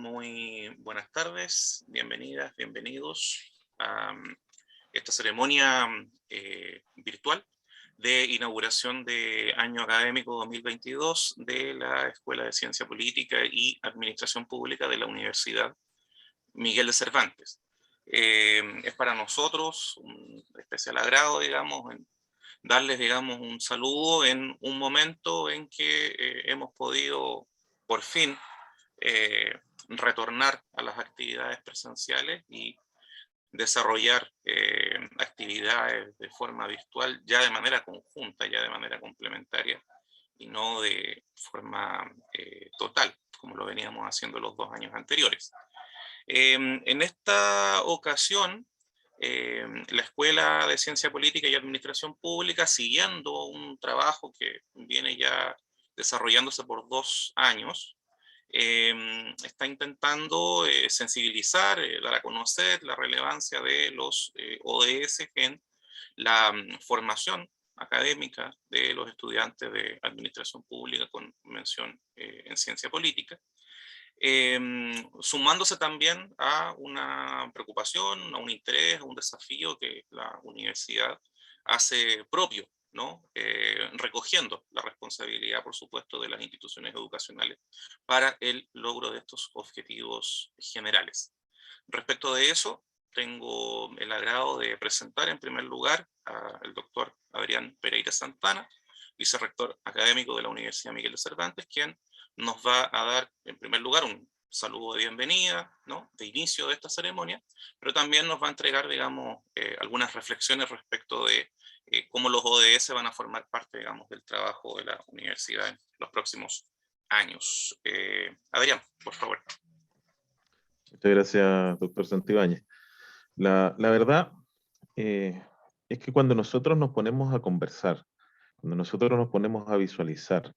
Muy buenas tardes, bienvenidas, bienvenidos a esta ceremonia virtual de inauguración de año académico 2022 de la Escuela de Ciencia Política y Administración Pública de la Universidad Miguel de Cervantes. Es para nosotros un especial agrado, digamos, en darles, digamos, un saludo en un momento en que hemos podido por fin eh, retornar a las actividades presenciales y desarrollar actividades de forma virtual ya de manera conjunta, ya de manera complementaria y no de forma total, como lo veníamos haciendo los 2 años anteriores. En esta ocasión, la Escuela de Ciencia Política y Administración Pública, siguiendo un trabajo que viene ya desarrollándose por 2 años, está intentando sensibilizar, dar a conocer la relevancia de los ODS en la formación académica de los estudiantes de Administración Pública con mención en Ciencia Política, sumándose también a una preocupación, a un interés, a un desafío que la universidad hace propio, ¿no? Recogiendo la responsabilidad, por supuesto, de las instituciones educacionales para el logro de estos objetivos generales. Respecto de eso, tengo el agrado de presentar en primer lugar al doctor Adrián Pereira Santana, vicerrector académico de la Universidad Miguel de Cervantes, quien nos va a dar en primer lugar un saludo de bienvenida, ¿no? De inicio de esta ceremonia, pero también nos va a entregar, digamos, algunas reflexiones respecto de cómo los ODS van a formar parte, digamos, del trabajo de la universidad en los próximos años. Adrián, por favor. Muchas gracias, doctor Santibáñez. La verdad es que cuando nosotros nos ponemos a conversar, cuando nosotros nos ponemos a visualizar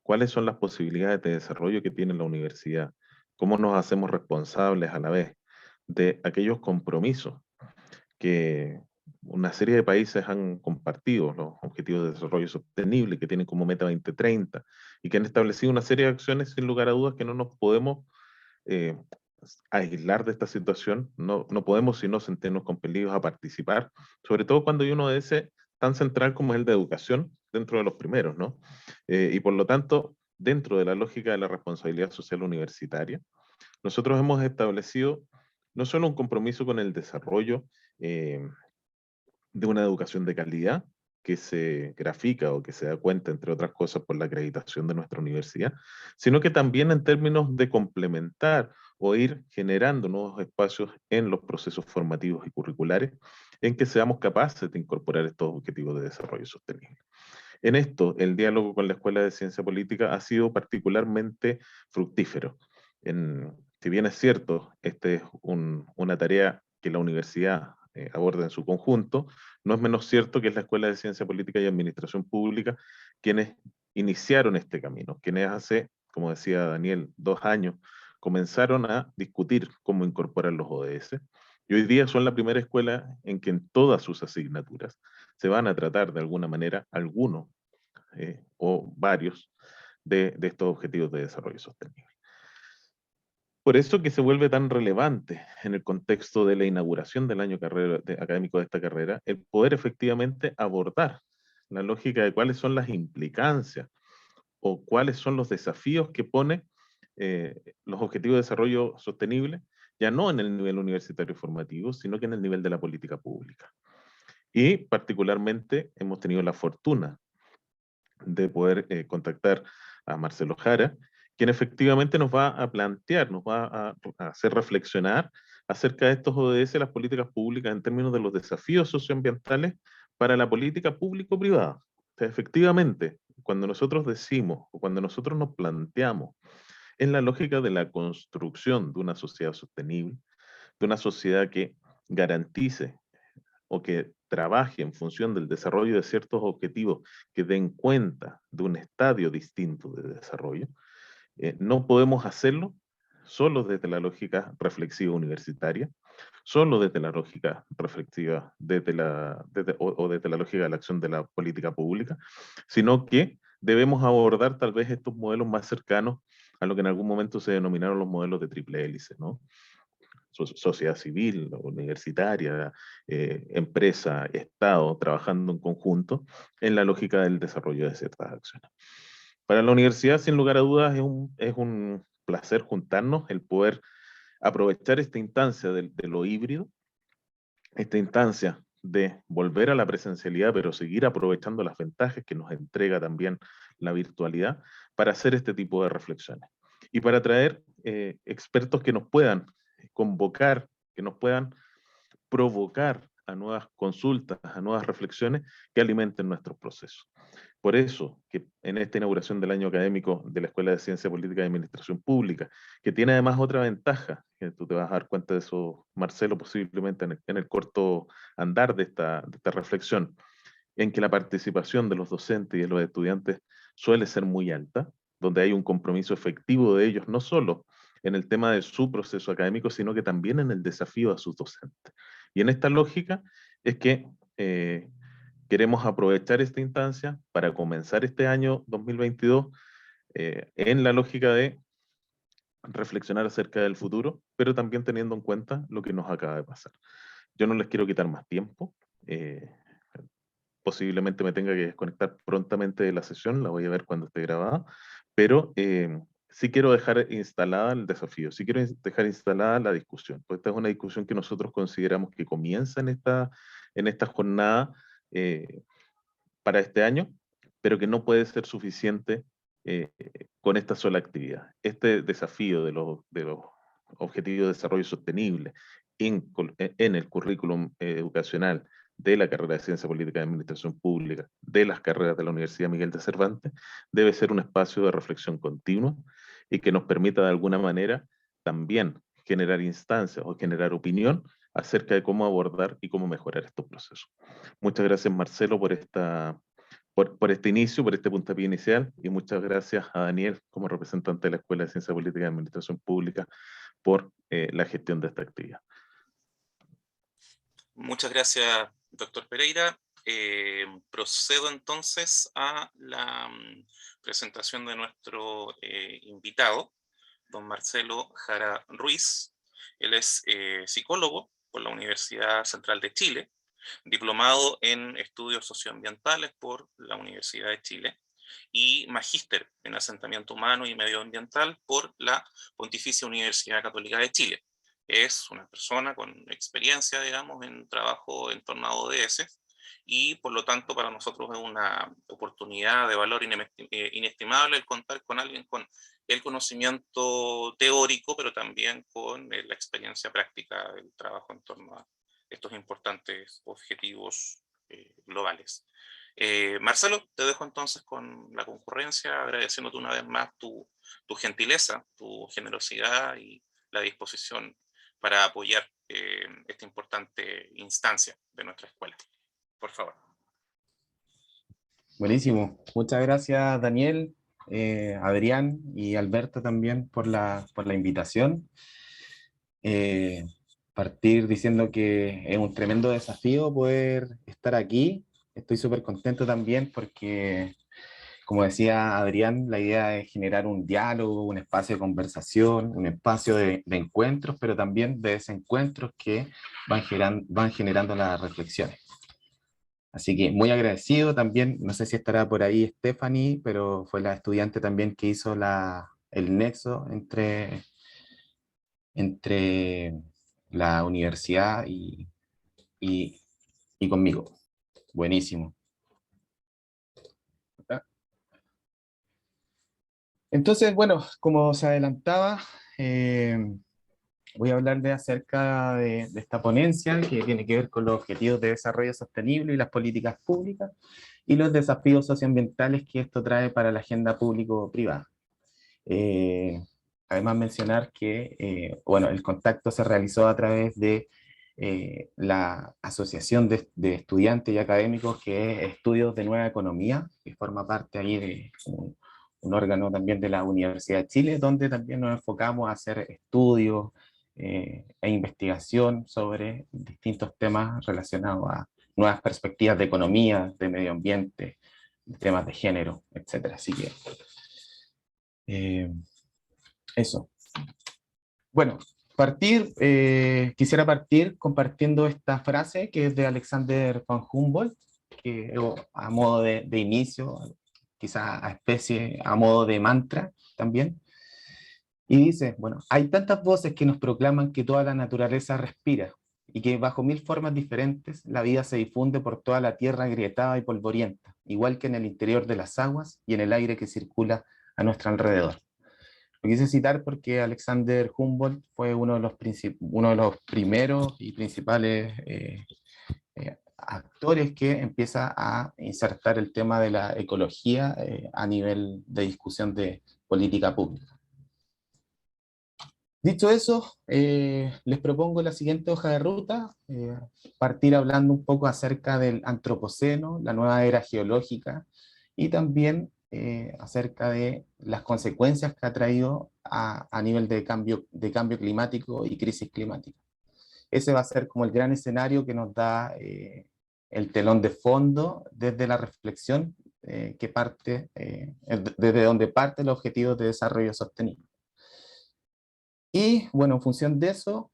cuáles son las posibilidades de desarrollo que tiene la universidad, cómo nos hacemos responsables a la vez de aquellos compromisos que una serie de países han compartido, los Objetivos de Desarrollo Sostenible, que tienen como meta 2030, y que han establecido una serie de acciones, sin lugar a dudas, que no nos podemos eh, aislar de esta situación, no podemos sino sentirnos compelidos a participar, sobre todo cuando hay uno de ese tan central como es el de educación, dentro de los primeros, ¿no? Y por lo tanto, dentro de la lógica de la responsabilidad social universitaria, nosotros hemos establecido no solo un compromiso con el desarrollo eh, de una educación de calidad, que se grafica o que se da cuenta, entre otras cosas, por la acreditación de nuestra universidad, sino que también en términos de complementar o ir generando nuevos espacios en los procesos formativos y curriculares en que seamos capaces de incorporar estos objetivos de desarrollo sostenible. En esto, el diálogo con la Escuela de Ciencia Política ha sido particularmente fructífero. Si bien es cierto, esta es una tarea que la universidad aborda en su conjunto, no es menos cierto que es la Escuela de Ciencia Política y Administración Pública quienes iniciaron este camino, quienes hace, como decía Daniel, 2 años, comenzaron a discutir cómo incorporar los ODS, y hoy día son la primera escuela en que en todas sus asignaturas se van a tratar de alguna manera algunos o varios de estos objetivos de desarrollo sostenible. Por eso que se vuelve tan relevante en el contexto de la inauguración del año académico de esta carrera, el poder efectivamente abordar la lógica de cuáles son las implicancias o cuáles son los desafíos que pone los objetivos de desarrollo sostenible, ya no en el nivel universitario formativo, sino que en el nivel de la política pública. Y particularmente hemos tenido la fortuna de poder contactar a Marcelo Jara, quien efectivamente nos va a plantear, nos va a hacer reflexionar acerca de estos ODS, las políticas públicas en términos de los desafíos socioambientales para la política público-privada. O sea, efectivamente, cuando nosotros decimos o cuando nosotros nos planteamos en la lógica de la construcción de una sociedad sostenible, de una sociedad que garantice o que trabaje en función del desarrollo de ciertos objetivos que den cuenta de un estadio distinto de desarrollo, no podemos hacerlo solo desde la lógica reflexiva universitaria, solo desde la lógica reflexiva o desde la lógica de la acción de la política pública, sino que debemos abordar tal vez estos modelos más cercanos a lo que en algún momento se denominaron los modelos de triple hélice, ¿no? Sociedad civil, universitaria, empresa, Estado, trabajando en conjunto en la lógica del desarrollo de ciertas acciones. Para la universidad, sin lugar a dudas, es un placer juntarnos, el poder aprovechar esta instancia de lo híbrido, esta instancia de volver a la presencialidad, pero seguir aprovechando las ventajas que nos entrega también la virtualidad para hacer este tipo de reflexiones. Y para traer expertos que nos puedan convocar, que nos puedan provocar a nuevas consultas, a nuevas reflexiones que alimenten nuestros procesos. Por eso, que en esta inauguración del año académico de la Escuela de Ciencia Política y Administración Pública, que tiene además otra ventaja, que tú te vas a dar cuenta de eso, Marcelo, posiblemente en el corto andar de esta reflexión, en que la participación de los docentes y de los estudiantes suele ser muy alta, donde hay un compromiso efectivo de ellos, no solo en el tema de su proceso académico, sino que también en el desafío a sus docentes. Y en esta lógica es que queremos aprovechar esta instancia para comenzar este año 2022 en la lógica de reflexionar acerca del futuro, pero también teniendo en cuenta lo que nos acaba de pasar. Yo no les quiero quitar más tiempo. Posiblemente me tenga que desconectar prontamente de la sesión, la voy a ver cuando esté grabada, pero sí quiero dejar instalada el desafío, sí quiero dejar instalada la discusión, pues esta es una discusión que nosotros consideramos que comienza en esta jornada para este año, pero que no puede ser suficiente con esta sola actividad. Este desafío de los objetivos de desarrollo sostenible en el currículum educacional de la carrera de Ciencia Política y Administración Pública, de las carreras de la Universidad Miguel de Cervantes, debe ser un espacio de reflexión continua y que nos permita de alguna manera también generar instancias o generar opinión acerca de cómo abordar y cómo mejorar estos procesos. Muchas gracias, Marcelo, por este inicio, por este puntapié inicial, y muchas gracias a Daniel, como representante de la Escuela de Ciencia Política y Administración Pública, por la gestión de esta actividad. Muchas gracias, doctor Pereira. Procedo entonces a la presentación de nuestro invitado, don Marcelo Jara Ruiz. Él es psicólogo por la Universidad Central de Chile, diplomado en estudios socioambientales por la Universidad de Chile y magíster en asentamiento humano y medioambiental por la Pontificia Universidad Católica de Chile. Es una persona con experiencia, digamos, en trabajo en torno a ODS y por lo tanto para nosotros es una oportunidad de valor inestimable el contar con alguien con el conocimiento teórico, pero también con la experiencia práctica del trabajo en torno a estos importantes objetivos globales. Marcelo, te dejo entonces con la concurrencia, agradeciéndote una vez más tu gentileza, tu generosidad y la disposición para apoyar esta importante instancia de nuestra escuela. Por favor. Buenísimo. Muchas gracias, Daniel, Adrián y Alberto también por la invitación. Partir diciendo que es un tremendo desafío poder estar aquí. Estoy súper contento también porque, como decía Adrián, la idea es generar un diálogo, un espacio de conversación, un espacio de encuentros, pero también de desencuentros que van generando las reflexiones. Así que muy agradecido también, no sé si estará por ahí Stephanie, pero fue la estudiante también que hizo el nexo entre la universidad y conmigo. Buenísimo. Entonces, bueno, como se adelantaba, voy a hablar acerca de esta ponencia que tiene que ver con los objetivos de desarrollo sostenible y las políticas públicas y los desafíos socioambientales que esto trae para la agenda público-privada. Además mencionar que bueno, el contacto se realizó a través de la Asociación de Estudiantes y Académicos, que es Estudios de Nueva Economía, que forma parte ahí de un órgano también de la Universidad de Chile, donde también nos enfocamos a hacer estudios e investigación sobre distintos temas relacionados a nuevas perspectivas de economía, de medio ambiente, temas de género, etc. Así que Eso. Bueno, quisiera partir compartiendo esta frase que es de Alexander von Humboldt, que a modo de inicio, quizá a modo de mantra también. Y dice, bueno, hay tantas voces que nos proclaman que toda la naturaleza respira y que bajo 1000 formas diferentes la vida se difunde por toda la tierra agrietada y polvorienta, igual que en el interior de las aguas y en el aire que circula a nuestro alrededor. Lo quise citar porque Alexander Humboldt fue uno de los primeros y principales actores que empieza a insertar el tema de la ecología a nivel de discusión de política pública. Dicho eso, les propongo la siguiente hoja de ruta, partir hablando un poco acerca del antropoceno, la nueva era geológica, y también acerca de las consecuencias que ha traído a nivel de cambio climático y crisis climática. Ese va a ser como el gran escenario que nos da el telón de fondo desde la reflexión que parte, desde donde parte el objetivo de desarrollo sostenible. Y bueno, en función de eso,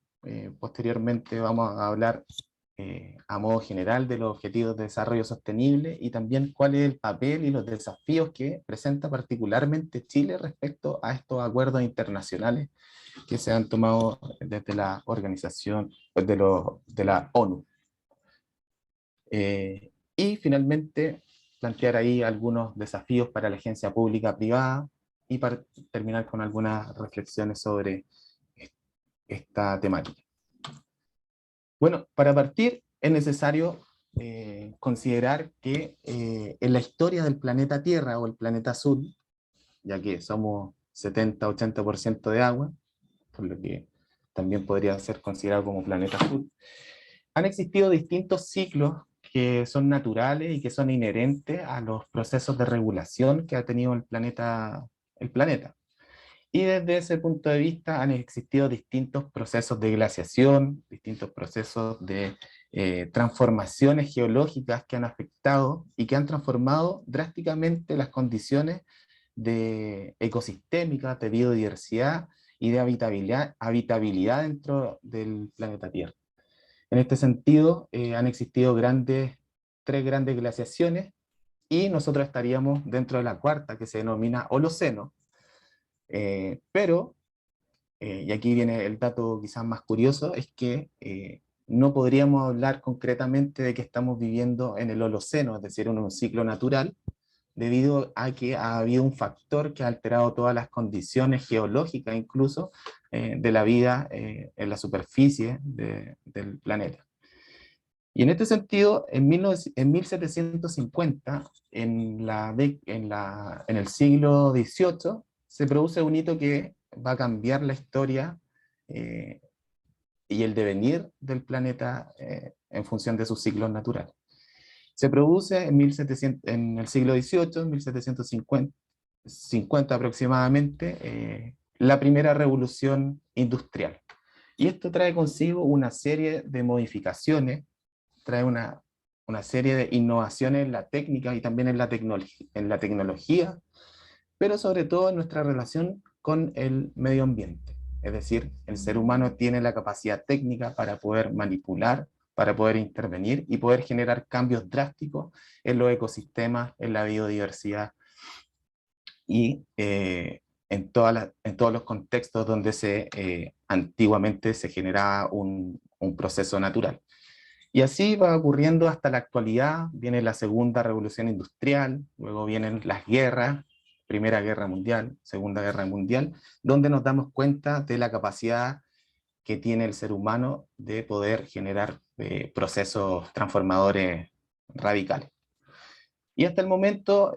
posteriormente vamos a hablar a modo general de los objetivos de desarrollo sostenible y también cuál es el papel y los desafíos que presenta particularmente Chile respecto a estos acuerdos internacionales que se han tomado desde la organización de la ONU. Y finalmente plantear ahí algunos desafíos para la agencia pública privada y para terminar con algunas reflexiones sobre esta temática. Bueno, para partir es necesario considerar que en la historia del planeta Tierra o el planeta azul, ya que somos 70-80% de agua, por lo que también podría ser considerado como planeta azul, han existido distintos ciclos que son naturales y que son inherentes a los procesos de regulación que ha tenido el planeta. Y desde ese punto de vista han existido distintos procesos de glaciación, distintos procesos de transformaciones geológicas que han afectado y que han transformado drásticamente las condiciones de ecosistémicas, de biodiversidad y de habitabilidad dentro del planeta Tierra. En este sentido, han existido tres grandes glaciaciones y nosotros estaríamos dentro de la cuarta, que se denomina Holoceno. Pero, y aquí viene el dato quizás más curioso, es que no podríamos hablar concretamente de que estamos viviendo en el Holoceno, es decir, en un ciclo natural, debido a que ha habido un factor que ha alterado todas las condiciones geológicas, incluso de la vida en la superficie del planeta. Y en este sentido, en 1750, en el siglo XVIII, se produce un hito que va a cambiar la historia y el devenir del planeta en función de sus ciclos naturales. Se produce en el siglo XVIII, en 1750 aproximadamente, la primera revolución industrial. Y esto trae consigo una serie de modificaciones, trae una serie de innovaciones en la técnica y también en la tecnología, pero sobre todo en nuestra relación con el medio ambiente. Es decir, el ser humano tiene la capacidad técnica para poder manipular, para poder intervenir y poder generar cambios drásticos en los ecosistemas, en la biodiversidad y en todos los contextos donde antiguamente se generaba un proceso natural. Y así va ocurriendo hasta la actualidad. Viene la segunda revolución industrial, luego vienen las guerras, Primera Guerra Mundial, Segunda Guerra Mundial, donde nos damos cuenta de la capacidad que tiene el ser humano de poder generar procesos transformadores radicales. Y hasta el momento,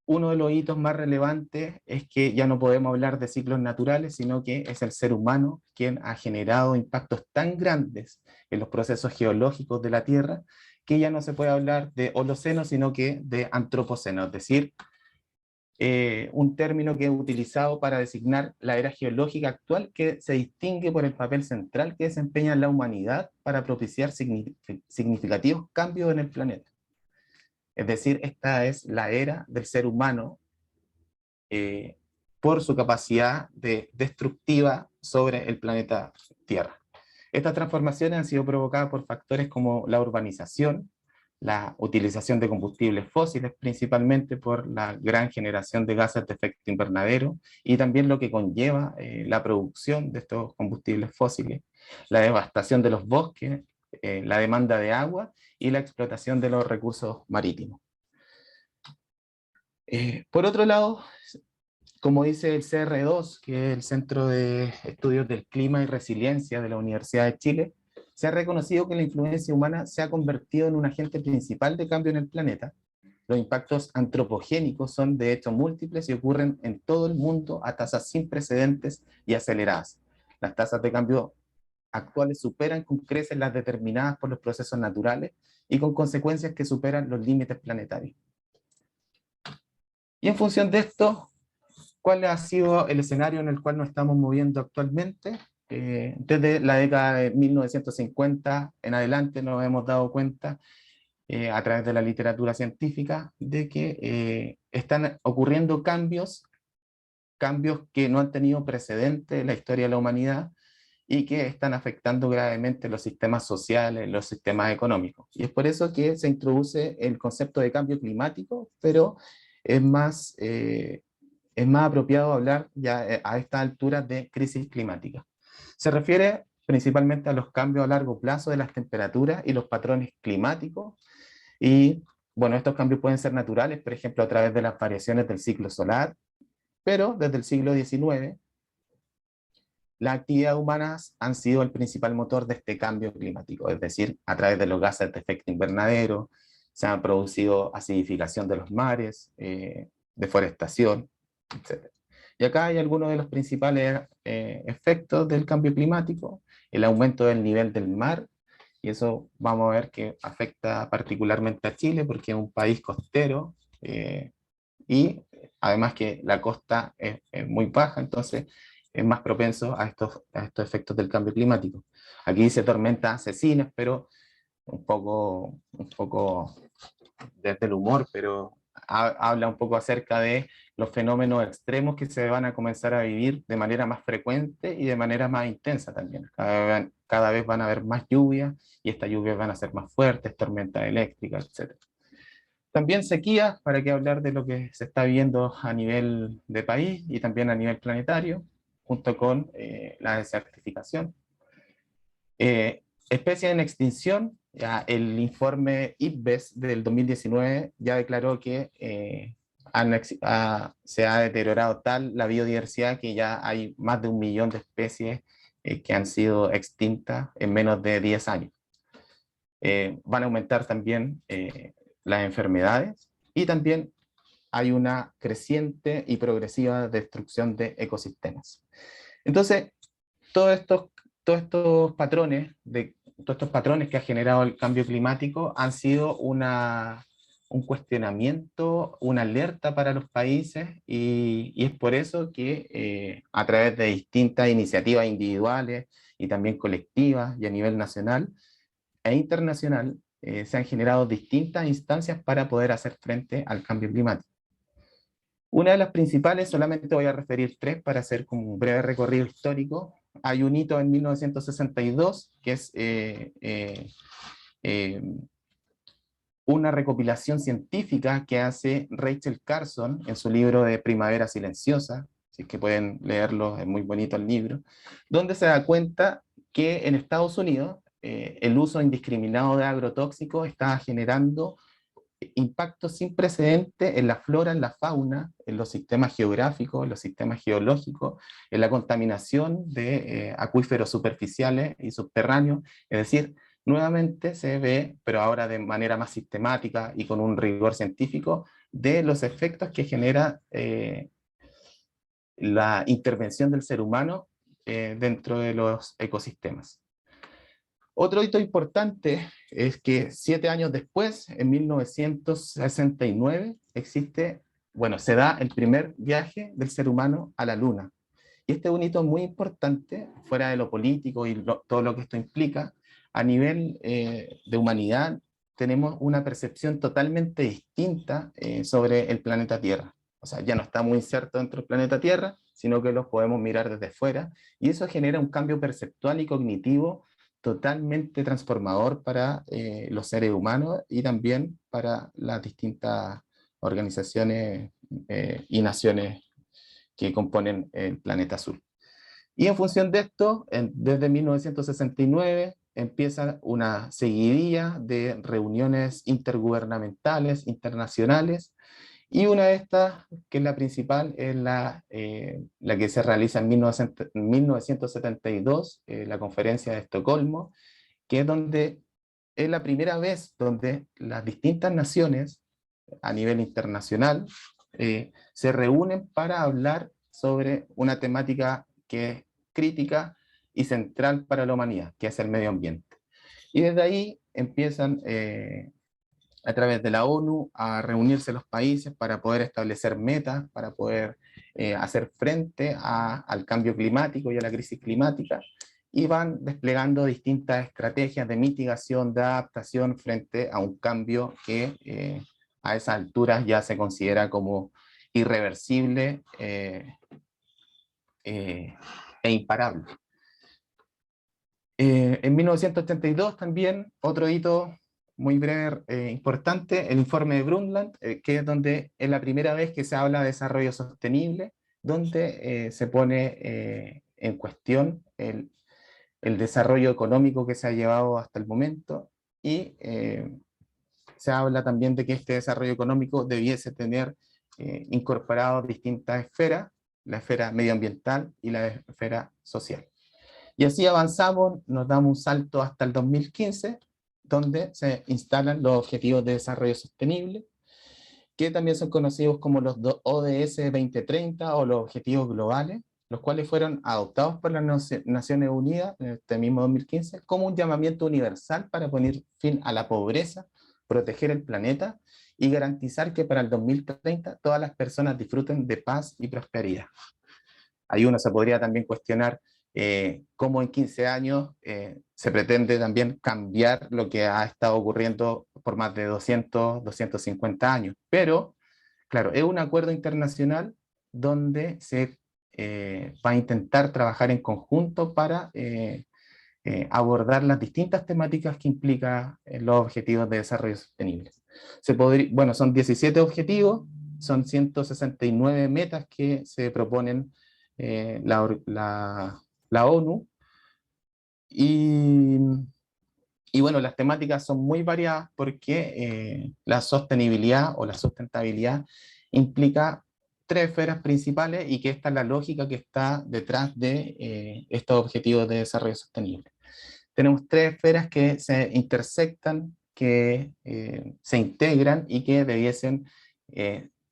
uno de los hitos más relevantes es que ya no podemos hablar de ciclos naturales, sino que es el ser humano quien ha generado impactos tan grandes en los procesos geológicos de la Tierra, que ya no se puede hablar de Holoceno, sino que de Antropoceno, es decir, un término que es utilizado para designar la era geológica actual, que se distingue por el papel central que desempeña la humanidad para propiciar significativos cambios en el planeta. Es decir, esta es la era del ser humano por su capacidad destructiva sobre el planeta Tierra. Estas transformaciones han sido provocadas por factores como la urbanización, la utilización de combustibles fósiles, principalmente por la gran generación de gases de efecto invernadero, y también lo que conlleva la producción de estos combustibles fósiles, la devastación de los bosques, la demanda de agua y la explotación de los recursos marítimos. Por otro lado, como dice el CR2, que es el Centro de Estudios del Clima y Resiliencia de la Universidad de Chile, se ha reconocido que la influencia humana se ha convertido en un agente principal de cambio en el planeta. Los impactos antropogénicos son de hecho múltiples y ocurren en todo el mundo a tasas sin precedentes y aceleradas. Las tasas de cambio actuales superan con creces las determinadas por los procesos naturales y con consecuencias que superan los límites planetarios. Y en función de esto, ¿cuál ha sido el escenario en el cual nos estamos moviendo actualmente? Desde la década de 1950 en adelante nos hemos dado cuenta, a través de la literatura científica, de que están ocurriendo cambios que no han tenido precedente en la historia de la humanidad y que están afectando gravemente los sistemas sociales, los sistemas económicos. Y es por eso que se introduce el concepto de cambio climático, pero es más apropiado hablar ya a esta altura de crisis climática. Se refiere principalmente a los cambios a largo plazo de las temperaturas y los patrones climáticos, y bueno, estos cambios pueden ser naturales, por ejemplo, a través de las variaciones del ciclo solar, pero desde el siglo XIX, las actividades humanas han sido el principal motor de este cambio climático, es decir, a través de los gases de efecto invernadero, se ha producido acidificación de los mares, deforestación, etc. Y acá hay algunos de los principales efectos del cambio climático: el aumento del nivel del mar, y eso vamos a ver que afecta particularmente a Chile porque es un país costero, y además que la costa es muy baja, entonces es más propenso a estos efectos del cambio climático. Aquí dice tormentas asesinas, pero un poco desde el humor, pero habla un poco acerca de los fenómenos extremos que se van a comenzar a vivir de manera más frecuente y de manera más intensa también. Cada vez van a haber más lluvias, y estas lluvias van a ser más fuertes, tormentas eléctricas, etc. También sequías, para qué hablar de lo que se está viendo a nivel de país y también a nivel planetario, junto con la desertificación. Especies en extinción, ya el informe IPBES del 2019 ya declaró que se ha deteriorado tal la biodiversidad que ya hay más de 1 millón de especies que han sido extintas en menos de 10 años. Van a aumentar también las enfermedades, y también hay una creciente y progresiva destrucción de ecosistemas. Entonces, todos estos patrones que ha generado el cambio climático han sido un cuestionamiento, una alerta para los países, y es por eso que a través de distintas iniciativas individuales y también colectivas y a nivel nacional e internacional se han generado distintas instancias para poder hacer frente al cambio climático. Una de las principales, solamente voy a referir 3 para hacer como un breve recorrido histórico. Hay un hito en 1962, que es una recopilación científica que hace Rachel Carson en su libro de Primavera Silenciosa, si es que pueden leerlo, es muy bonito el libro, donde se da cuenta que en Estados Unidos el uso indiscriminado de agrotóxicos está generando impactos sin precedentes en la flora, en la fauna, en los sistemas geográficos, en los sistemas geológicos, en la contaminación de acuíferos superficiales y subterráneos. Es decir, nuevamente se ve, pero ahora de manera más sistemática y con un rigor científico, de los efectos que genera la intervención del ser humano dentro de los ecosistemas. Otro hito importante es que 7 años después, en 1969, se da el primer viaje del ser humano a la Luna. Y este es un hito muy importante, fuera de lo político y todo lo que esto implica. A nivel de humanidad, tenemos una percepción totalmente distinta sobre el planeta Tierra. o sea, ya no está muy inserto dentro del planeta Tierra, sino que los podemos mirar desde fuera, y eso genera un cambio perceptual y cognitivo totalmente transformador para los seres humanos y también para las distintas organizaciones y naciones que componen el planeta azul. Y en función de esto, desde 1969 empieza una seguidilla de reuniones intergubernamentales, internacionales, y una de estas, que es la principal, es la que se realiza en 1972, la Conferencia de Estocolmo, que es donde es la primera vez donde las distintas naciones a nivel internacional se reúnen para hablar sobre una temática que es crítica y central para la humanidad, que es el medio ambiente. Y desde ahí empiezan a través de la ONU a reunirse los países para poder establecer metas, para poder hacer frente al cambio climático y a la crisis climática, y van desplegando distintas estrategias de mitigación, de adaptación frente a un cambio que a esas alturas ya se considera como irreversible e imparable. En 1982 también, otro hito muy breve, importante, el informe de Brundtland, que es donde es la primera vez que se habla de desarrollo sostenible, donde se pone en cuestión el desarrollo económico que se ha llevado hasta el momento, y se habla también de que este desarrollo económico debiese tener incorporado distintas esferas, la esfera medioambiental y la esfera social. Y así avanzamos, nos damos un salto hasta el 2015, donde se instalan los Objetivos de Desarrollo Sostenible, que también son conocidos como los ODS 2030 o los Objetivos Globales, los cuales fueron adoptados por las Naciones Unidas en este mismo 2015 como un llamamiento universal para poner fin a la pobreza, proteger el planeta y garantizar que para el 2030 todas las personas disfruten de paz y prosperidad. Ahí uno se podría también cuestionar cómo en 15 años se pretende también cambiar lo que ha estado ocurriendo por más de 250 años. Pero, claro, es un acuerdo internacional donde se va a intentar trabajar en conjunto para abordar las distintas temáticas que implica los objetivos de desarrollo sostenible. Bueno, son 17 objetivos, son 169 metas que se proponen la ONU, y bueno, las temáticas son muy variadas porque la sostenibilidad o la sustentabilidad implica tres esferas principales, y que esta es la lógica que está detrás de estos objetivos de desarrollo sostenible. Tenemos tres esferas que se intersectan, que se integran y que debiesen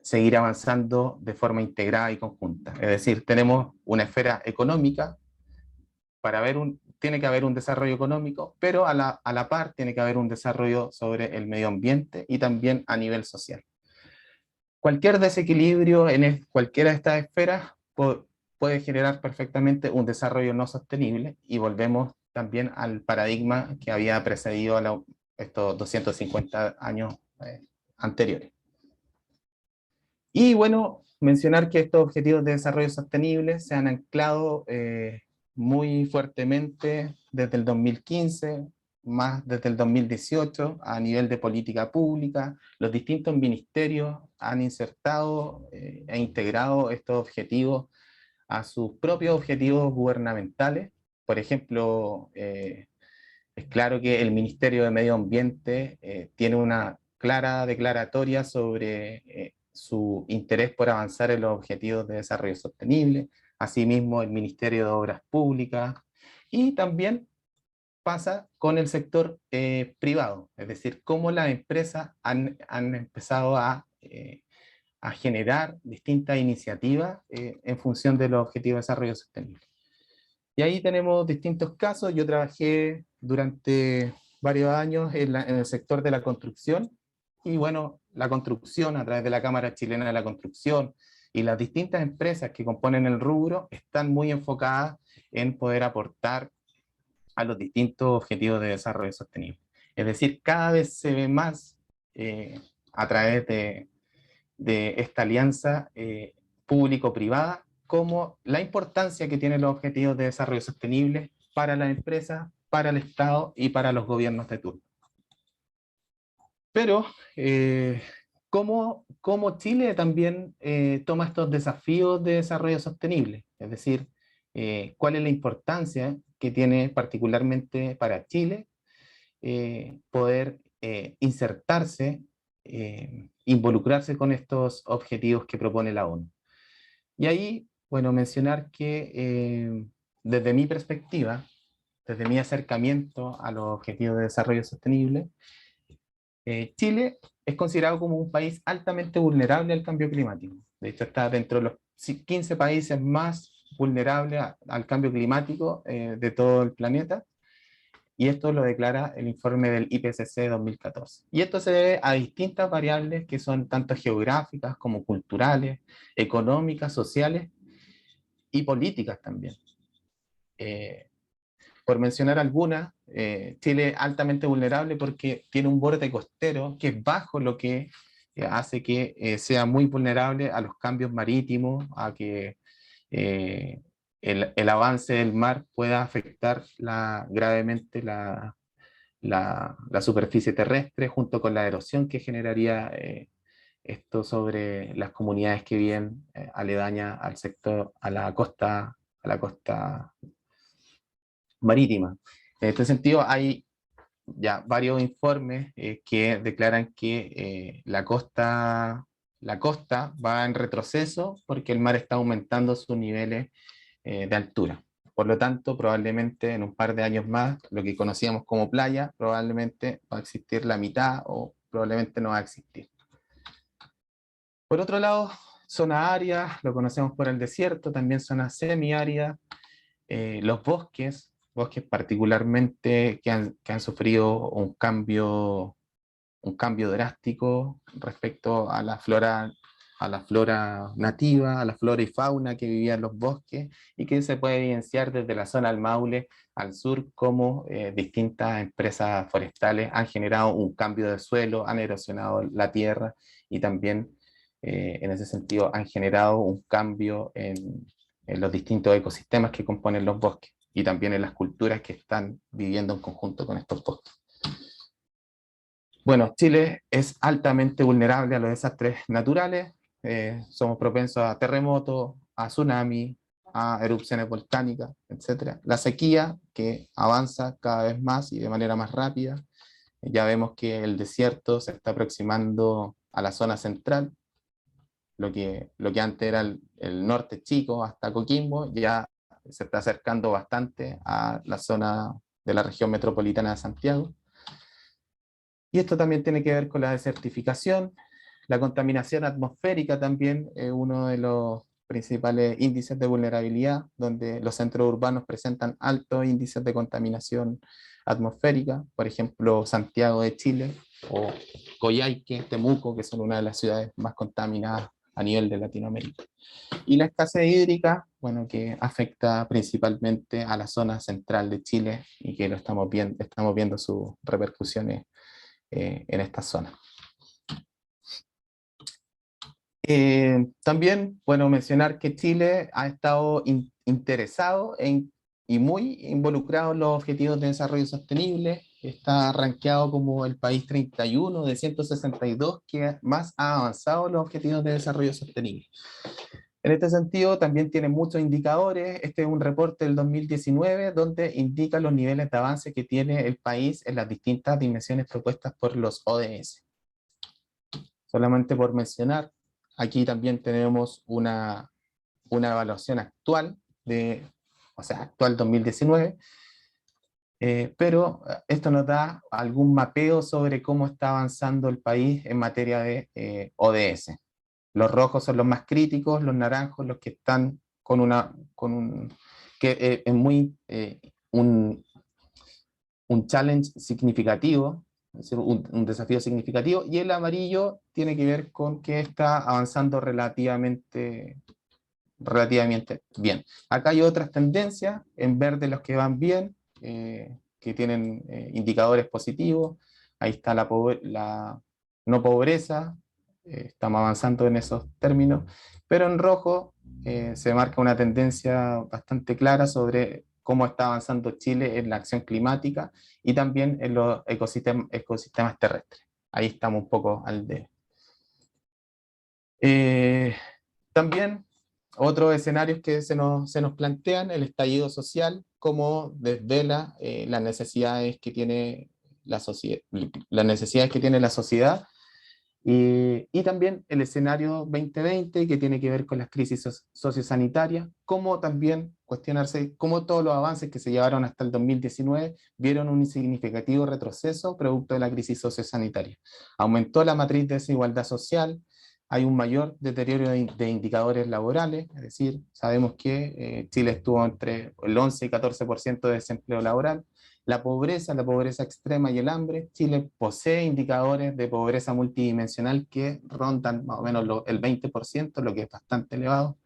seguir avanzando de forma integrada y conjunta. Es decir, tenemos una esfera económica, tiene que haber un desarrollo económico, pero a la par tiene que haber un desarrollo sobre el medio ambiente y también a nivel social. Cualquier desequilibrio en cualquiera de estas esferas puede generar perfectamente un desarrollo no sostenible, y volvemos también al paradigma que había precedido a estos 250 años anteriores. Y bueno, mencionar que estos objetivos de desarrollo sostenible se han anclado muy fuertemente desde el 2015, más desde el 2018, a nivel de política pública. Los distintos ministerios han insertado e integrado estos objetivos a sus propios objetivos gubernamentales. Por ejemplo, es claro que el Ministerio de Medio Ambiente tiene una clara declaratoria sobre su interés por avanzar en los objetivos de desarrollo sostenible. Asimismo, el Ministerio de Obras Públicas, y también pasa con el sector privado, es decir, cómo las empresas han empezado a generar distintas iniciativas en función de los objetivos de desarrollo sostenible. Y ahí tenemos distintos casos. Yo trabajé durante varios años en el sector de la construcción, y bueno, la construcción a través de la Cámara Chilena de la Construcción y las distintas empresas que componen el rubro están muy enfocadas en poder aportar a los distintos objetivos de desarrollo sostenible. Es decir, cada vez se ve más a través de de esta alianza público-privada, como la importancia que tienen los objetivos de desarrollo sostenible para las empresas, para el Estado y para los gobiernos de turno. Pero, ¿cómo Chile también toma estos desafíos de desarrollo sostenible? Es decir, ¿cuál es la importancia que tiene particularmente para Chile poder insertarse, involucrarse con estos objetivos que propone la ONU? Y ahí, bueno, mencionar que desde mi perspectiva, desde mi acercamiento a los objetivos de desarrollo sostenible, Chile es considerado como un país altamente vulnerable al cambio climático. De hecho, está dentro de los 15 países más vulnerables al cambio climático de todo el planeta. Y esto lo declara el informe del IPCC 2014. Y esto se debe a distintas variables que son tanto geográficas como culturales, económicas, sociales y políticas también. Por mencionar algunas, Chile es altamente vulnerable porque tiene un borde costero que es bajo, lo que hace que sea muy vulnerable a los cambios marítimos, a que el avance del mar pueda afectar gravemente la superficie terrestre, junto con la erosión que generaría esto sobre las comunidades que viven aledañas al sector, a la costa marítima. En este sentido, hay ya varios informes que declaran que la costa va en retroceso porque el mar está aumentando sus niveles de altura. Por lo tanto, probablemente en un par de años más, lo que conocíamos como playa, probablemente va a existir la mitad o probablemente no va a existir. Por otro lado, zonas áridas, lo conocemos por el desierto, también zonas semiáridas, los bosques particularmente que han sufrido un cambio drástico respecto a la flora nativa, a la flora y fauna que vivía en los bosques, y que se puede evidenciar desde la zona del Maule al sur, como distintas empresas forestales han generado un cambio de suelo, han erosionado la tierra y también en ese sentido han generado un cambio en los distintos ecosistemas que componen los bosques y también en las culturas que están viviendo en conjunto con estos bosques. Bueno, Chile es altamente vulnerable a los desastres naturales. Somos propensos a terremotos, a tsunamis, a erupciones volcánicas, etc. La sequía, que avanza cada vez más y de manera más rápida. Ya vemos que el desierto se está aproximando a la zona central. Lo que antes era el norte chico hasta Coquimbo, ya se está acercando bastante a la zona de la región metropolitana de Santiago. Y esto también tiene que ver con la desertificación. La contaminación atmosférica también es uno de los principales índices de vulnerabilidad, donde los centros urbanos presentan altos índices de contaminación atmosférica, por ejemplo, Santiago de Chile o Coyhaique, Temuco, que son una de las ciudades más contaminadas a nivel de Latinoamérica. Y la escasez hídrica, bueno, que afecta principalmente a la zona central de Chile y que estamos viendo sus repercusiones en esta zona. También, bueno, mencionar que Chile ha estado interesado y muy involucrado en los objetivos de desarrollo sostenible. Está rankeado como el país 31 de 162 que más ha avanzado en los objetivos de desarrollo sostenible. En este sentido, también tiene muchos indicadores. Este es un reporte del 2019 donde indica los niveles de avance que tiene el país en las distintas dimensiones propuestas por los ODS. Solamente por mencionar, aquí también tenemos una evaluación actual, actual 2019, pero esto nos da algún mapeo sobre cómo está avanzando el país en materia de ODS. Los rojos son los más críticos, los naranjos los que están que es muy un challenge significativo, es decir, un desafío significativo, y el amarillo tiene que ver con que está avanzando relativamente bien. Acá hay otras tendencias, en verde los que van bien, que tienen indicadores positivos. Ahí está la no pobreza, estamos avanzando en esos términos, pero en rojo se marca una tendencia bastante clara sobre cómo está avanzando Chile en la acción climática y también en los ecosistemas terrestres. Ahí estamos un poco al de. También otros escenarios que se nos plantean, el estallido social, cómo desvela las necesidades que tiene las necesidades que tiene la sociedad, y también el escenario 2020, que tiene que ver con las crisis sociosanitarias, como también cuestionarse cómo todos los avances que se llevaron hasta el 2019 vieron un significativo retroceso producto de la crisis sociosanitaria. Aumentó la matriz de desigualdad social, hay un mayor deterioro de indicadores laborales, es decir, sabemos que Chile estuvo entre el 11 y 14% de desempleo laboral. La pobreza extrema y el hambre. Chile posee indicadores de pobreza multidimensional que rondan más o menos el 20%, lo que es bastante elevado.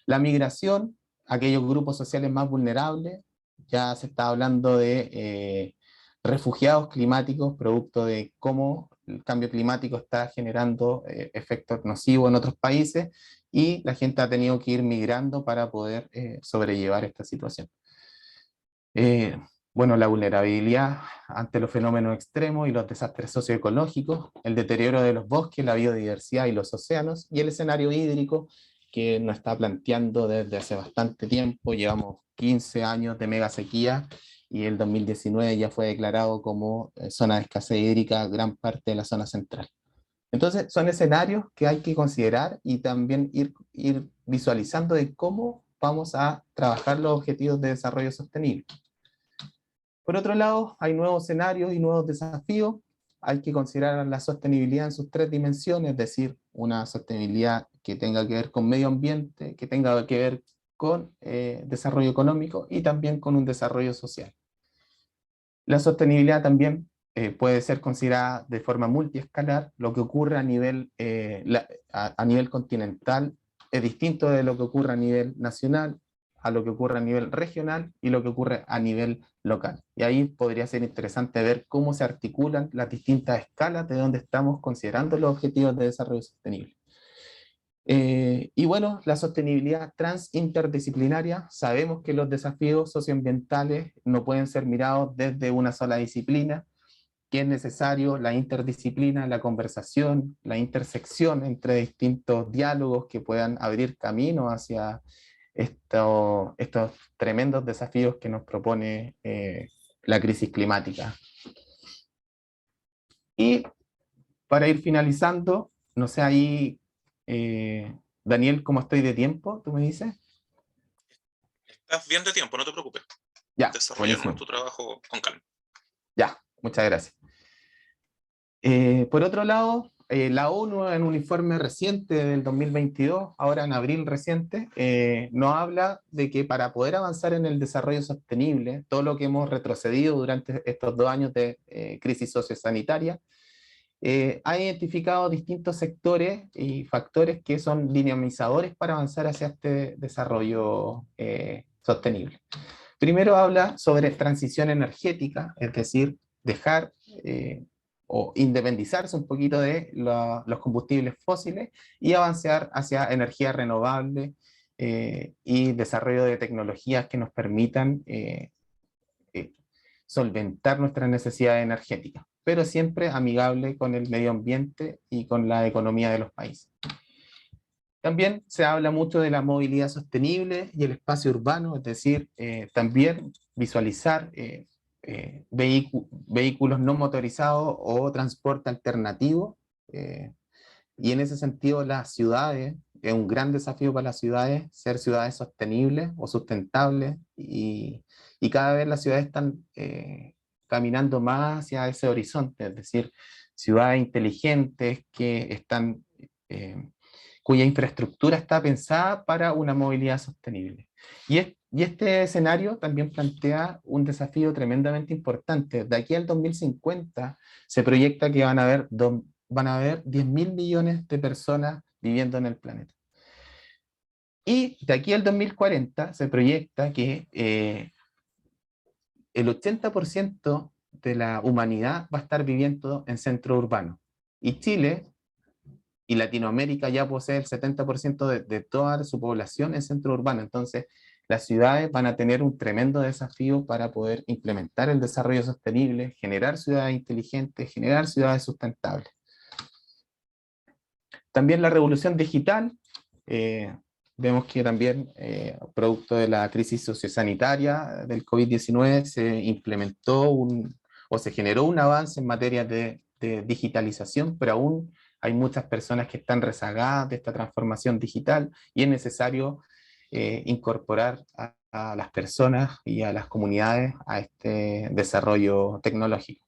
La migración, aquellos grupos sociales más vulnerables, ya se está hablando de refugiados climáticos, producto de cómo el cambio climático está generando efectos nocivos en otros países, y la gente ha tenido que ir migrando para poder sobrellevar esta situación. Bueno, la vulnerabilidad ante los fenómenos extremos y los desastres socioecológicos, el deterioro de los bosques, la biodiversidad y los océanos, y el escenario hídrico que nos está planteando desde hace bastante tiempo. Llevamos 15 años de mega sequía y el 2019 ya fue declarado como zona de escasez hídrica gran parte de la zona central. Entonces, son escenarios que hay que considerar y también ir visualizando de cómo vamos a trabajar los objetivos de desarrollo sostenible. Por otro lado, hay nuevos escenarios y nuevos desafíos. Hay que considerar la sostenibilidad en sus tres dimensiones, es decir, una sostenibilidad que tenga que ver con medio ambiente, que tenga que ver con desarrollo económico y también con un desarrollo social. La sostenibilidad también puede ser considerada de forma multiescalar. Lo que ocurre a nivel continental es distinto de lo que ocurre a nivel nacional, a lo que ocurre a nivel regional y lo que ocurre a nivel local. Y ahí podría ser interesante ver cómo se articulan las distintas escalas de donde estamos considerando los objetivos de desarrollo sostenible. Y bueno, la sostenibilidad transinterdisciplinaria, sabemos que los desafíos socioambientales no pueden ser mirados desde una sola disciplina, que es necesario la interdisciplina, la conversación, la intersección entre distintos diálogos que puedan abrir camino hacia estos tremendos desafíos que nos propone la crisis climática. Y para ir finalizando, no sé ahí, Daniel, ¿cómo estoy de tiempo? ¿Tú me dices? Estás bien de tiempo, no te preocupes. Ya, Desarrollamos buenísimo. tu trabajo con calma. Ya, muchas gracias. Por otro lado, la ONU en un informe reciente del 2022, ahora en abril reciente, nos habla de que para poder avanzar en el desarrollo sostenible, todo lo que hemos retrocedido durante estos 2 años de crisis sociosanitaria, ha identificado distintos sectores y factores que son dinamizadores para avanzar hacia este desarrollo sostenible. Primero habla sobre transición energética, es decir, dejar o independizarse un poquito de los combustibles fósiles y avanzar hacia energía renovable y desarrollo de tecnologías que nos permitan solventar nuestras necesidades energéticas, pero siempre amigable con el medio ambiente y con la economía de los países. También se habla mucho de la movilidad sostenible y el espacio urbano, es decir, también visualizar vehículos no motorizados o transporte alternativo. Y en ese sentido, las ciudades, es un gran desafío para las ciudades, ser ciudades sostenibles o sustentables, y cada vez las ciudades están caminando más hacia ese horizonte, es decir, ciudades inteligentes que están cuya infraestructura está pensada para una movilidad sostenible. Y este escenario también plantea un desafío tremendamente importante. De aquí al 2050 se proyecta que van a haber 10.000 millones de personas viviendo en el planeta. Y de aquí al 2040 se proyecta que el 80% de la humanidad va a estar viviendo en centros urbanos. Y Chile y Latinoamérica ya posee el 70% de toda su población en centro urbano. Entonces, las ciudades van a tener un tremendo desafío para poder implementar el desarrollo sostenible, generar ciudades inteligentes, generar ciudades sustentables. También la revolución digital, vemos que también, producto de la crisis sociosanitaria del COVID-19, se implementó o se generó un avance en materia de digitalización, pero aún hay muchas personas que están rezagadas de esta transformación digital y es necesario incorporar a las personas y a las comunidades a este desarrollo tecnológico.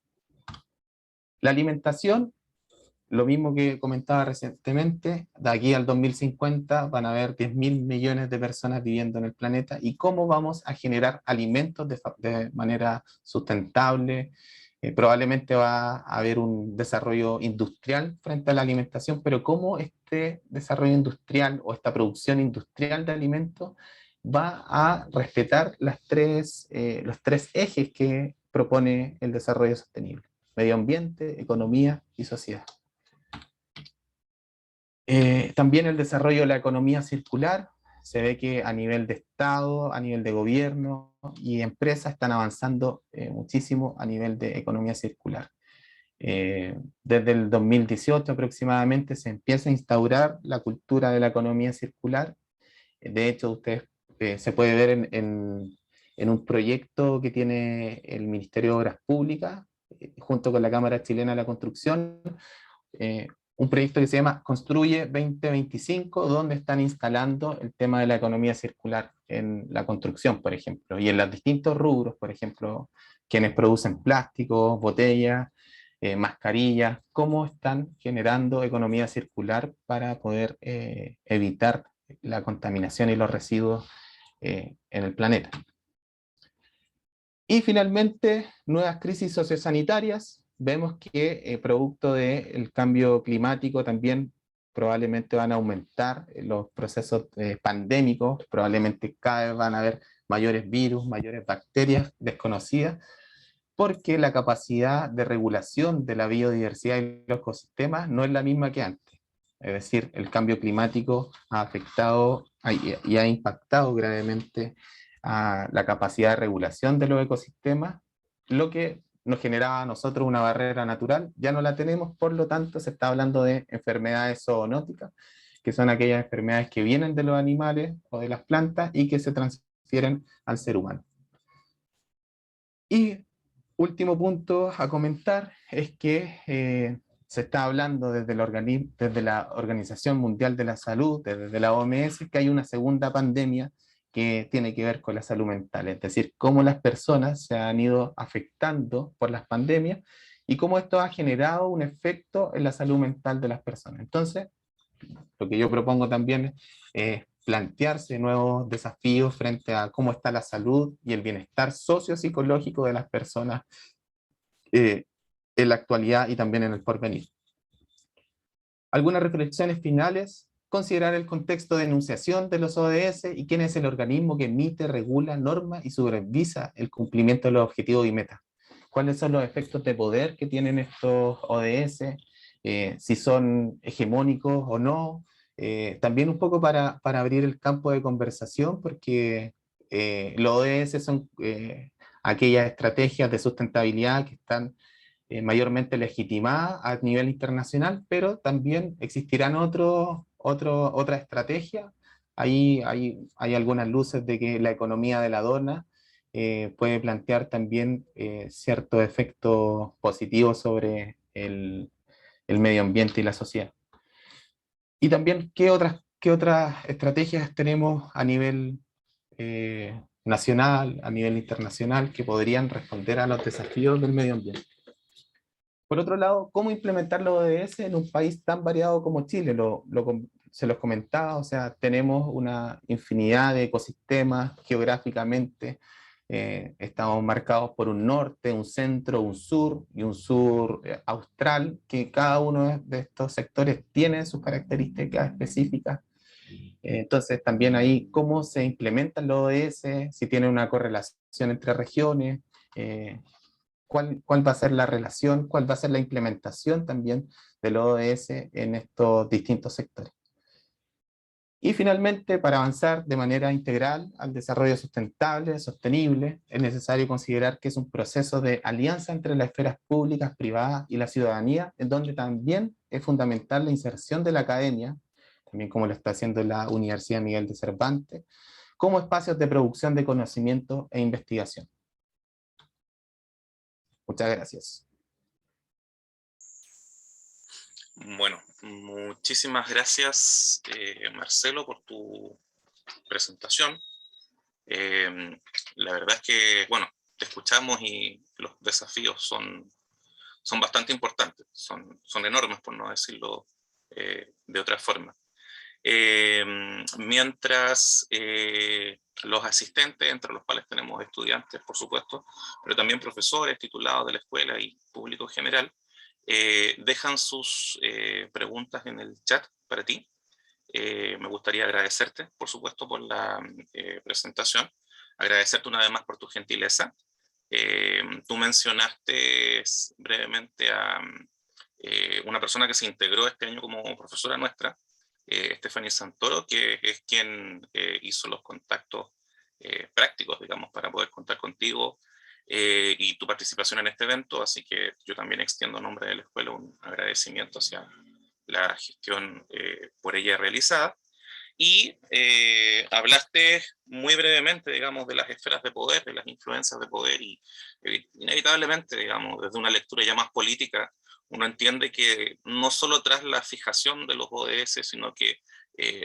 La alimentación, lo mismo que comentaba recientemente, de aquí al 2050 van a haber 10.000 millones de personas viviendo en el planeta, y cómo vamos a generar alimentos de manera sustentable. Probablemente va a haber un desarrollo industrial frente a la alimentación, pero cómo este desarrollo industrial o esta producción industrial de alimentos va a respetar los tres ejes que propone el desarrollo sostenible: medio ambiente, economía y sociedad. También el desarrollo de la economía circular. Se ve que a nivel de Estado, a nivel de gobierno y empresas están avanzando muchísimo a nivel de economía circular. Desde el 2018 aproximadamente se empieza a instaurar la cultura de la economía circular. De hecho, ustedes se puede ver en un proyecto que tiene el Ministerio de Obras Públicas, junto con la Cámara Chilena de la Construcción, un proyecto que se llama Construye 2025, donde están instalando el tema de la economía circular en la construcción, por ejemplo, y en los distintos rubros, por ejemplo, quienes producen plásticos, botellas, mascarillas, cómo están generando economía circular para poder evitar la contaminación y los residuos en el planeta. Y finalmente, nuevas crisis sociosanitarias. Vemos que producto del cambio climático también probablemente van a aumentar los procesos pandémicos, probablemente cada vez van a haber mayores virus, mayores bacterias desconocidas, porque la capacidad de regulación de la biodiversidad y los ecosistemas no es la misma que antes. Es decir, el cambio climático ha afectado y ha impactado gravemente a la capacidad de regulación de los ecosistemas, lo que nos generaba a nosotros una barrera natural, ya no la tenemos, por lo tanto se está hablando de enfermedades zoonóticas, que son aquellas enfermedades que vienen de los animales o de las plantas y que se transfieren al ser humano. Y último punto a comentar es que se está hablando desde la Organización Mundial de la Salud, desde la OMS, que hay una segunda pandemia que tiene que ver con la salud mental, es decir, cómo las personas se han ido afectando por las pandemias y cómo esto ha generado un efecto en la salud mental de las personas. Entonces, lo que yo propongo también es plantearse nuevos desafíos frente a cómo está la salud y el bienestar sociopsicológico de las personas en la actualidad y también en el porvenir. Algunas reflexiones finales: considerar el contexto de enunciación de los ODS y quién es el organismo que emite, regula, norma y supervisa el cumplimiento de los objetivos y metas. ¿Cuáles son los efectos de poder que tienen estos ODS? Si son hegemónicos o no. También un poco para abrir el campo de conversación, porque los ODS son aquellas estrategias de sustentabilidad que están mayormente legitimadas a nivel internacional, pero también existirán otra estrategia. Ahí hay algunas luces de que la economía de la dona puede plantear también ciertos efectos positivos sobre el medio ambiente y la sociedad. Y también, ¿qué otras estrategias tenemos a nivel nacional, a nivel internacional, que podrían responder a los desafíos del medio ambiente? Por otro lado, ¿cómo implementar los ODS en un país tan variado como Chile? Se los comentaba, o sea, tenemos una infinidad de ecosistemas geográficamente. Estamos marcados por un norte, un centro, un sur y un sur austral, que cada uno de estos sectores tiene sus características específicas. Entonces, también ahí, ¿cómo se implementan los ODS? Si tiene una correlación entre regiones, cuál va a ser la relación, cuál va a ser la implementación también del ODS en estos distintos sectores. Y finalmente, para avanzar de manera integral al desarrollo sustentable, sostenible, es necesario considerar que es un proceso de alianza entre las esferas públicas, privadas y la ciudadanía, en donde también es fundamental la inserción de la academia, también como lo está haciendo la Universidad Miguel de Cervantes, como espacios de producción de conocimiento e investigación. Muchas gracias. Bueno, muchísimas gracias, Marcelo, por tu presentación. La verdad es que, bueno, te escuchamos y los desafíos son bastante importantes, son enormes, por no decirlo de otra forma. Mientras los asistentes, entre los cuales tenemos estudiantes, por supuesto, pero también profesores titulados de la escuela y público general, dejan sus preguntas en el chat para ti. Me gustaría agradecerte, por supuesto, por la presentación, agradecerte una vez más por tu gentileza. Tú mencionaste brevemente a una persona que se integró este año como profesora nuestra, Stephanie Santoro, que es quien hizo los contactos prácticos, digamos, para poder contar contigo y tu participación en este evento, así que yo también extiendo en nombre de la escuela un agradecimiento hacia la gestión por ella realizada. Y hablaste muy brevemente, digamos, de las esferas de poder, de las influencias de poder, y inevitablemente, digamos, desde una lectura ya más política, uno entiende que no solo tras la fijación de los ODS, sino que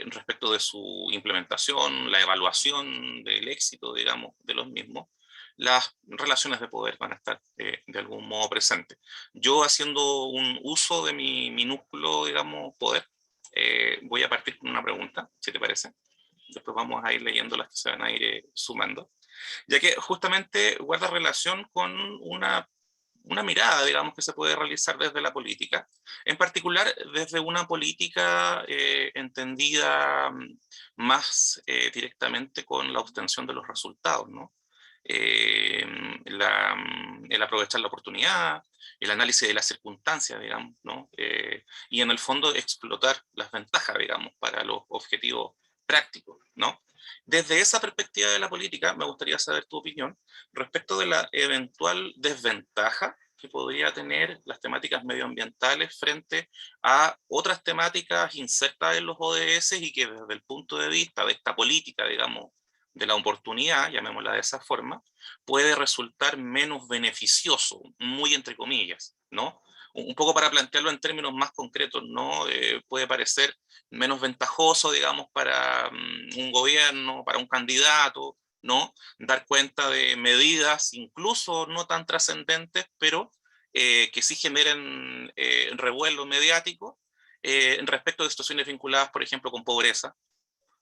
respecto de su implementación, la evaluación del éxito, digamos, de los mismos, las relaciones de poder van a estar de algún modo presentes. Yo, haciendo un uso de mi minúsculo, digamos, poder, voy a partir con una pregunta, si te parece. Después vamos a ir leyendo las que se van a ir sumando, ya que justamente guarda relación con una mirada, digamos, que se puede realizar desde la política, en particular desde una política entendida más directamente con la obtención de los resultados, ¿no? El aprovechar la oportunidad, el análisis de las circunstancias, digamos, ¿no? Y en el fondo explotar las ventajas, digamos, para los objetivos prácticos, ¿no? Desde esa perspectiva de la política, me gustaría saber tu opinión respecto de la eventual desventaja que podría tener las temáticas medioambientales frente a otras temáticas insertas en los ODS y que desde el punto de vista de esta política, digamos, de la oportunidad, llamémosla de esa forma, puede resultar menos beneficioso, muy entre comillas, ¿no? Un poco para plantearlo en términos más concretos, ¿no? Puede parecer menos ventajoso, digamos, para un gobierno, para un candidato, ¿no? Dar cuenta de medidas, incluso no tan trascendentes, pero que sí generen revuelo mediático respecto de situaciones vinculadas, por ejemplo, con pobreza,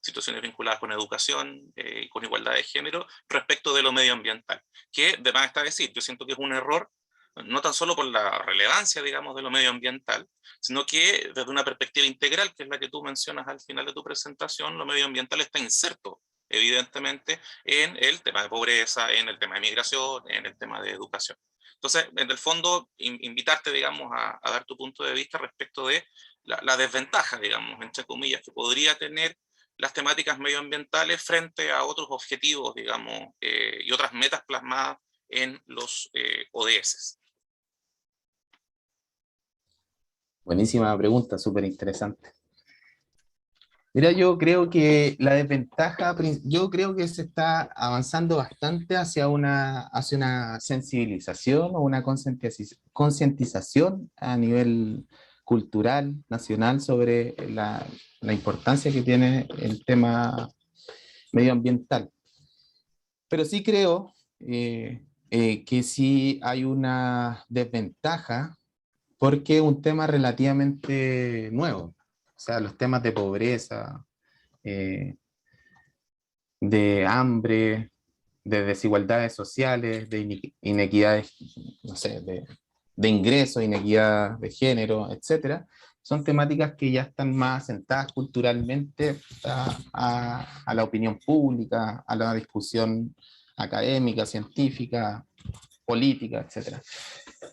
situaciones vinculadas con educación y con igualdad de género, respecto de lo medioambiental. Que, de más está decir, yo siento que es un error, no tan solo por la relevancia, digamos, de lo medioambiental, sino que desde una perspectiva integral, que es la que tú mencionas al final de tu presentación, lo medioambiental está inserto, evidentemente, en el tema de pobreza, en el tema de migración, en el tema de educación. Entonces, en el fondo, invitarte, digamos, a dar tu punto de vista respecto de la desventaja, digamos, entre comillas, que podría tener las temáticas medioambientales frente a otros objetivos, digamos, y otras metas plasmadas en los ODS. Buenísima pregunta, súper interesante. Mira, yo creo que la desventaja, yo creo que se está avanzando bastante hacia una sensibilización o una concientización a nivel cultural, nacional, sobre la importancia que tiene el tema medioambiental. Pero sí creo que sí hay una desventaja porque es un tema relativamente nuevo. O sea, los temas de pobreza, eh, de hambre, de desigualdades sociales, de inequidades, no sé, de ingresos, inequidad de género, etcétera, son temáticas que ya están más asentadas culturalmente a la opinión pública, a la discusión académica, científica, política, etcétera.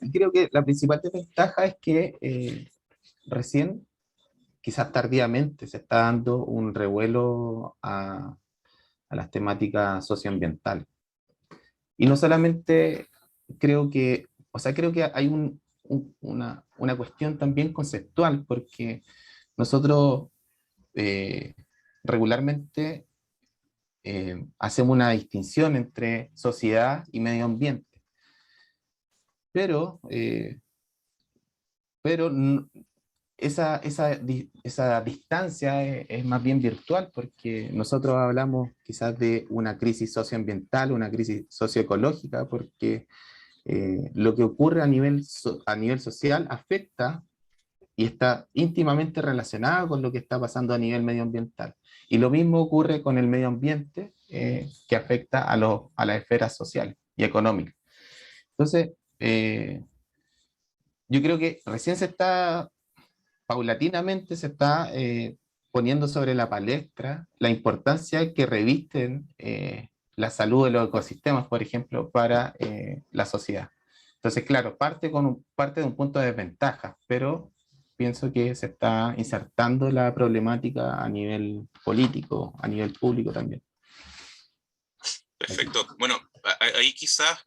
Y creo que la principal desventaja es que recién, quizás tardíamente, se está dando un revuelo a las temáticas socioambientales. Y no solamente creo que, o sea, creo que hay una cuestión también conceptual, porque nosotros regularmente hacemos una distinción entre sociedad y medio ambiente, pero, pero esa distancia es más bien virtual, porque nosotros hablamos quizás de una crisis socioambiental, una crisis socioecológica, porque lo que ocurre a nivel social afecta y está íntimamente relacionado con lo que está pasando a nivel medioambiental. Y lo mismo ocurre con el medio ambiente, que afecta a las esferas sociales y económicas. Entonces, yo creo que recién paulatinamente se está poniendo sobre la palestra la importancia que revisten la salud de los ecosistemas, por ejemplo, para la sociedad. Entonces, claro, parte de un punto de desventaja, pero pienso que se está insertando la problemática a nivel político, a nivel público también. Perfecto. Bueno, ahí quizás,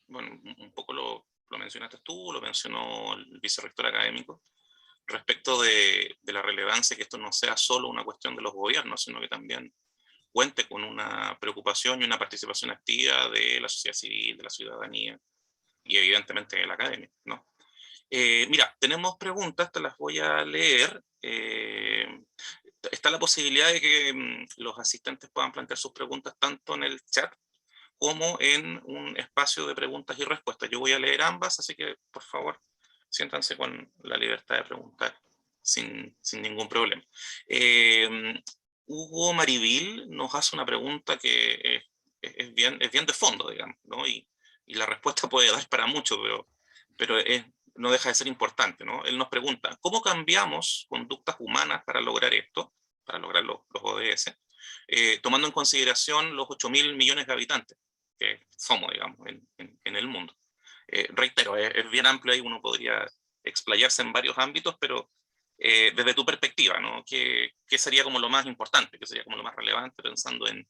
bueno, un poco lo mencionaste tú, lo mencionó el vicerrector académico, respecto de la relevancia que esto no sea solo una cuestión de los gobiernos, sino que también cuente con una preocupación y una participación activa de la sociedad civil, de la ciudadanía y evidentemente de la academia, ¿no? Mira, tenemos preguntas, te las voy a leer. Está la posibilidad de que los asistentes puedan plantear sus preguntas tanto en el chat como en un espacio de preguntas y respuestas. Yo voy a leer ambas, así que por favor, siéntanse con la libertad de preguntar sin ningún problema. Hugo Marivil nos hace una pregunta que es bien de fondo, digamos, ¿no? Y la respuesta puede dar para mucho, pero no deja de ser importante, ¿no? Él nos pregunta, ¿cómo cambiamos conductas humanas para lograr esto, para lograr los ODS, tomando en consideración los 8.000 millones de habitantes que somos, digamos, en el mundo? Reitero, es bien amplio y uno podría explayarse en varios ámbitos, pero desde tu perspectiva, ¿no? ¿Qué sería como lo más importante, qué sería como lo más relevante pensando en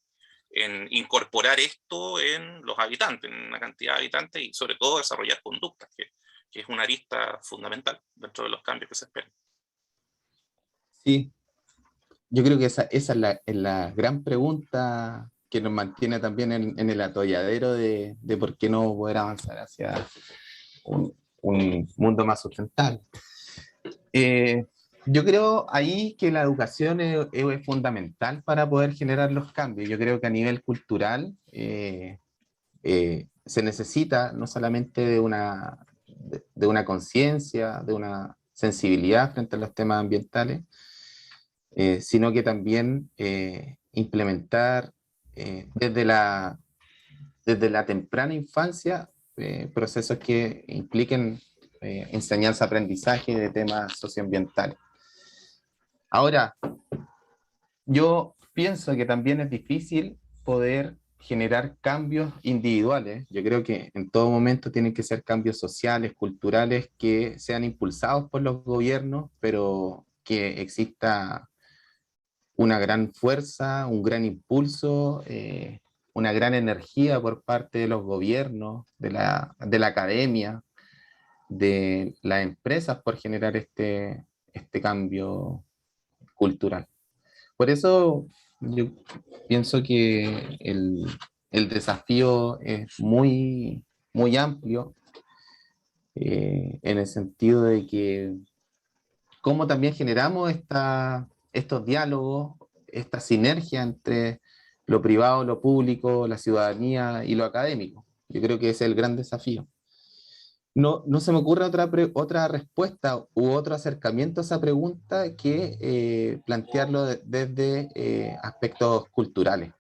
incorporar esto en los habitantes, en la cantidad de habitantes y sobre todo desarrollar conductas, que es una arista fundamental dentro de los cambios que se esperan? Sí, yo creo que esa es la gran pregunta que nos mantiene también en el atolladero de por qué no poder avanzar hacia un mundo más sustentable. Yo creo ahí que la educación es fundamental para poder generar los cambios. Yo creo que a nivel cultural se necesita no solamente de una conciencia, de una sensibilidad frente a los temas ambientales, sino que también implementar desde la temprana infancia procesos que impliquen enseñanza-aprendizaje de temas socioambientales. Ahora, yo pienso que también es difícil poder generar cambios individuales. Yo creo que en todo momento tienen que ser cambios sociales, culturales, que sean impulsados por los gobiernos, pero que exista una gran fuerza, un gran impulso, una gran energía por parte de los gobiernos, de la academia, de las empresas por generar este cambio cultural. Por eso yo pienso que el desafío es muy amplio, en el sentido de que cómo también generamos estos diálogos, esta sinergia entre lo privado, lo público, la ciudadanía y lo académico. Yo creo que ese es el gran desafío. No se me ocurre otra respuesta u otro acercamiento a esa pregunta que plantearlo desde aspectos culturales.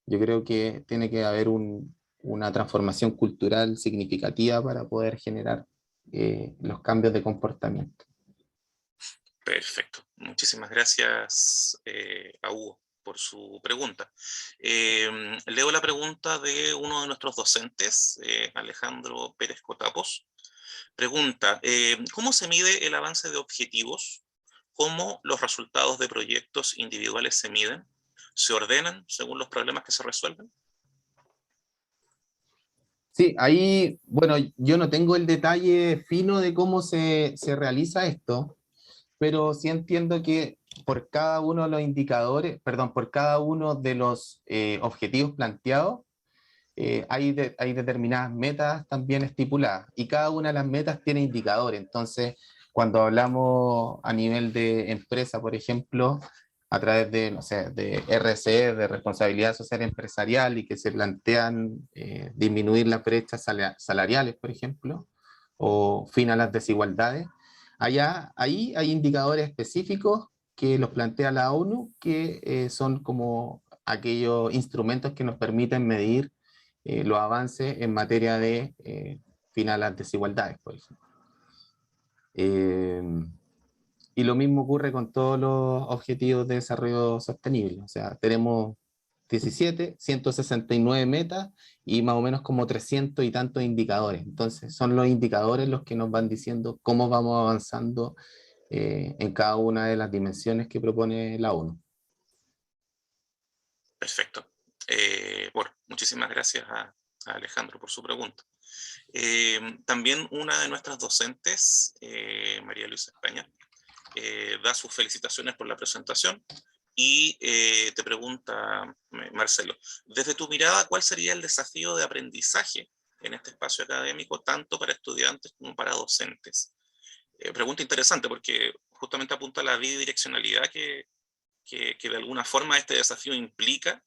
Yo creo que tiene que haber una transformación cultural significativa para poder generar los cambios de comportamiento. Perfecto. Muchísimas gracias a Hugo. por su pregunta. Leo la pregunta de uno de nuestros docentes, Alejandro Pérez Cotapos. Pregunta, ¿cómo se mide el avance de objetivos? ¿Cómo los resultados de proyectos individuales se miden? ¿Se ordenan según los problemas que se resuelven? Sí, ahí, bueno, yo no tengo el detalle fino de cómo se realiza esto, pero sí entiendo que por cada uno de los indicadores, perdón, por cada uno de los objetivos planteados, hay determinadas metas también estipuladas y cada una de las metas tiene indicadores. Entonces, cuando hablamos a nivel de empresa, por ejemplo, a través de, no sé, de RSE, de responsabilidad social empresarial, y que se plantean disminuir las brechas salariales, por ejemplo, o fin a las desigualdades, ahí hay indicadores específicos que los plantea la ONU, que son como aquellos instrumentos que nos permiten medir los avances en materia de fin a las desigualdades, por ejemplo. Y lo mismo ocurre con todos los objetivos de desarrollo sostenible. O sea, tenemos 17, 169 metas y más o menos como 300 y tantos indicadores. Entonces, son los indicadores los que nos van diciendo cómo vamos avanzando en cada una de las dimensiones que propone la ONU. Perfecto. Bueno, muchísimas gracias a Alejandro por su pregunta. También una de nuestras docentes, María Luisa España, da sus felicitaciones por la presentación y te pregunta, Marcelo, desde tu mirada, ¿cuál sería el desafío de aprendizaje en este espacio académico, tanto para estudiantes como para docentes? Pregunta interesante porque justamente apunta a la bidireccionalidad que de alguna forma este desafío implica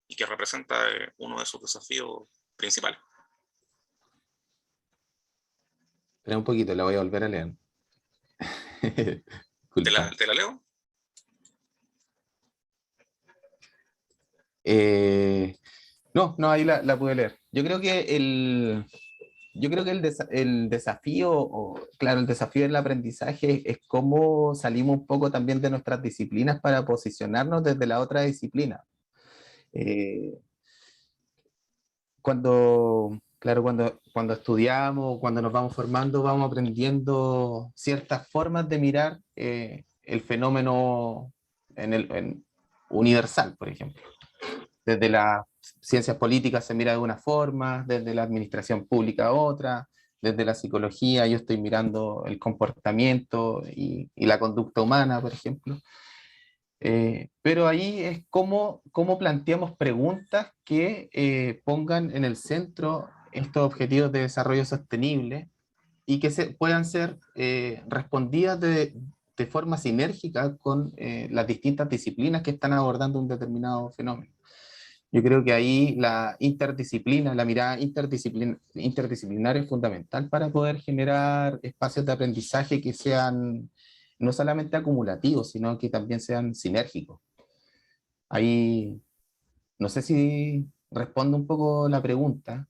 y que representa uno de sus desafíos principales. Espera un poquito, la voy a volver a leer. ¿Te la leo? No, ahí la pude leer. Yo creo que el desafío, claro, el desafío del aprendizaje es cómo salimos un poco también de nuestras disciplinas para posicionarnos desde la otra disciplina. Cuando estudiamos, cuando nos vamos formando, vamos aprendiendo ciertas formas de mirar el fenómeno universal, por ejemplo. Desde las ciencias políticas se mira de una forma, desde la administración pública otra, desde la psicología yo estoy mirando el comportamiento y la conducta humana, por ejemplo. Pero ahí es cómo planteamos preguntas que pongan en el centro estos objetivos de desarrollo sostenible y que puedan ser respondidas de forma sinérgica con las distintas disciplinas que están abordando un determinado fenómeno. Yo creo que ahí la mirada interdisciplinar es fundamental para poder generar espacios de aprendizaje que sean no solamente acumulativos, sino que también sean sinérgicos. Ahí no sé si respondo un poco la pregunta,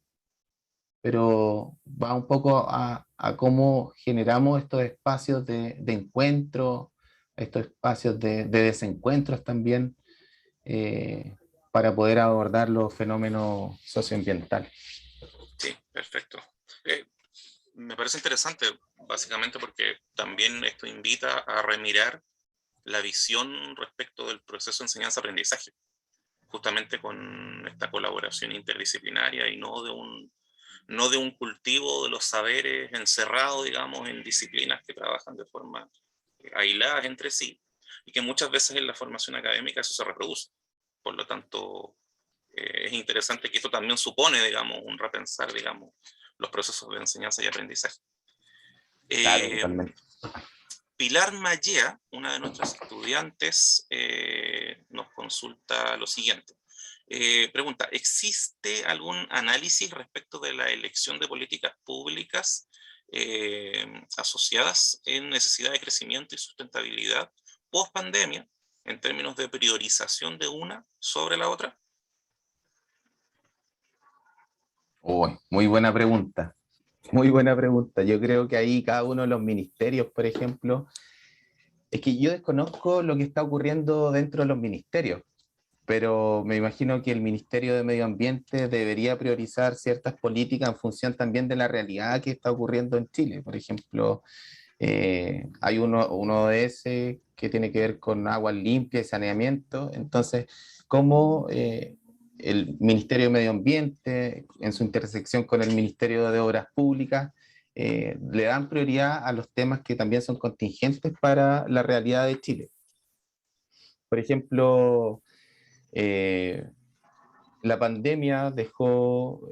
pero va un poco a cómo generamos estos espacios de encuentro, estos espacios de desencuentros también, para poder abordar los fenómenos socioambientales. Sí, perfecto. Me parece interesante, básicamente porque también esto invita a remirar la visión respecto del proceso de enseñanza-aprendizaje, justamente con esta colaboración interdisciplinaria y no de un cultivo de los saberes encerrado, digamos, en disciplinas que trabajan de forma aisladas entre sí, y que muchas veces en la formación académica eso se reproduce. Por lo tanto, es interesante que esto también supone, digamos, un repensar, digamos, los procesos de enseñanza y aprendizaje. Claro, totalmente. Pilar Mallea, una de nuestras estudiantes, nos consulta lo siguiente. Pregunta, ¿existe algún análisis respecto de la elección de políticas públicas asociadas en necesidad de crecimiento y sustentabilidad post pandemia en términos de priorización de una sobre la otra? Muy buena pregunta. Muy buena pregunta. Yo creo que ahí cada uno de los ministerios, por ejemplo, es que yo desconozco lo que está ocurriendo dentro de los ministerios, pero me imagino que el Ministerio de Medio Ambiente debería priorizar ciertas políticas en función también de la realidad que está ocurriendo en Chile. Por ejemplo, hay uno de ese que tiene que ver con agua limpia y saneamiento. Entonces, ¿cómo el Ministerio de Medio Ambiente, en su intersección con el Ministerio de Obras Públicas, le dan prioridad a los temas que también son contingentes para la realidad de Chile? Por ejemplo, la pandemia dejó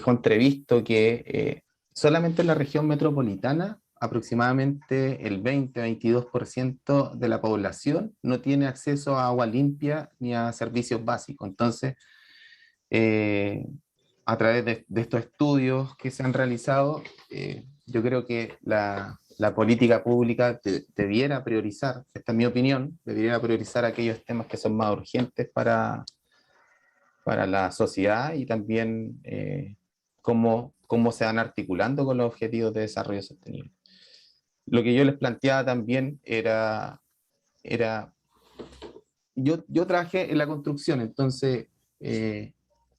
entrevisto que solamente en la región metropolitana aproximadamente el 20-22% de la población no tiene acceso a agua limpia ni a servicios básicos. Entonces, eh, a través de estos estudios que se han realizado, yo creo que la política pública debiera priorizar, esta es mi opinión, debiera priorizar aquellos temas que son más urgentes para la sociedad y también cómo se van articulando con los objetivos de desarrollo sostenible. Lo que yo les planteaba también era yo trabajé en la construcción, entonces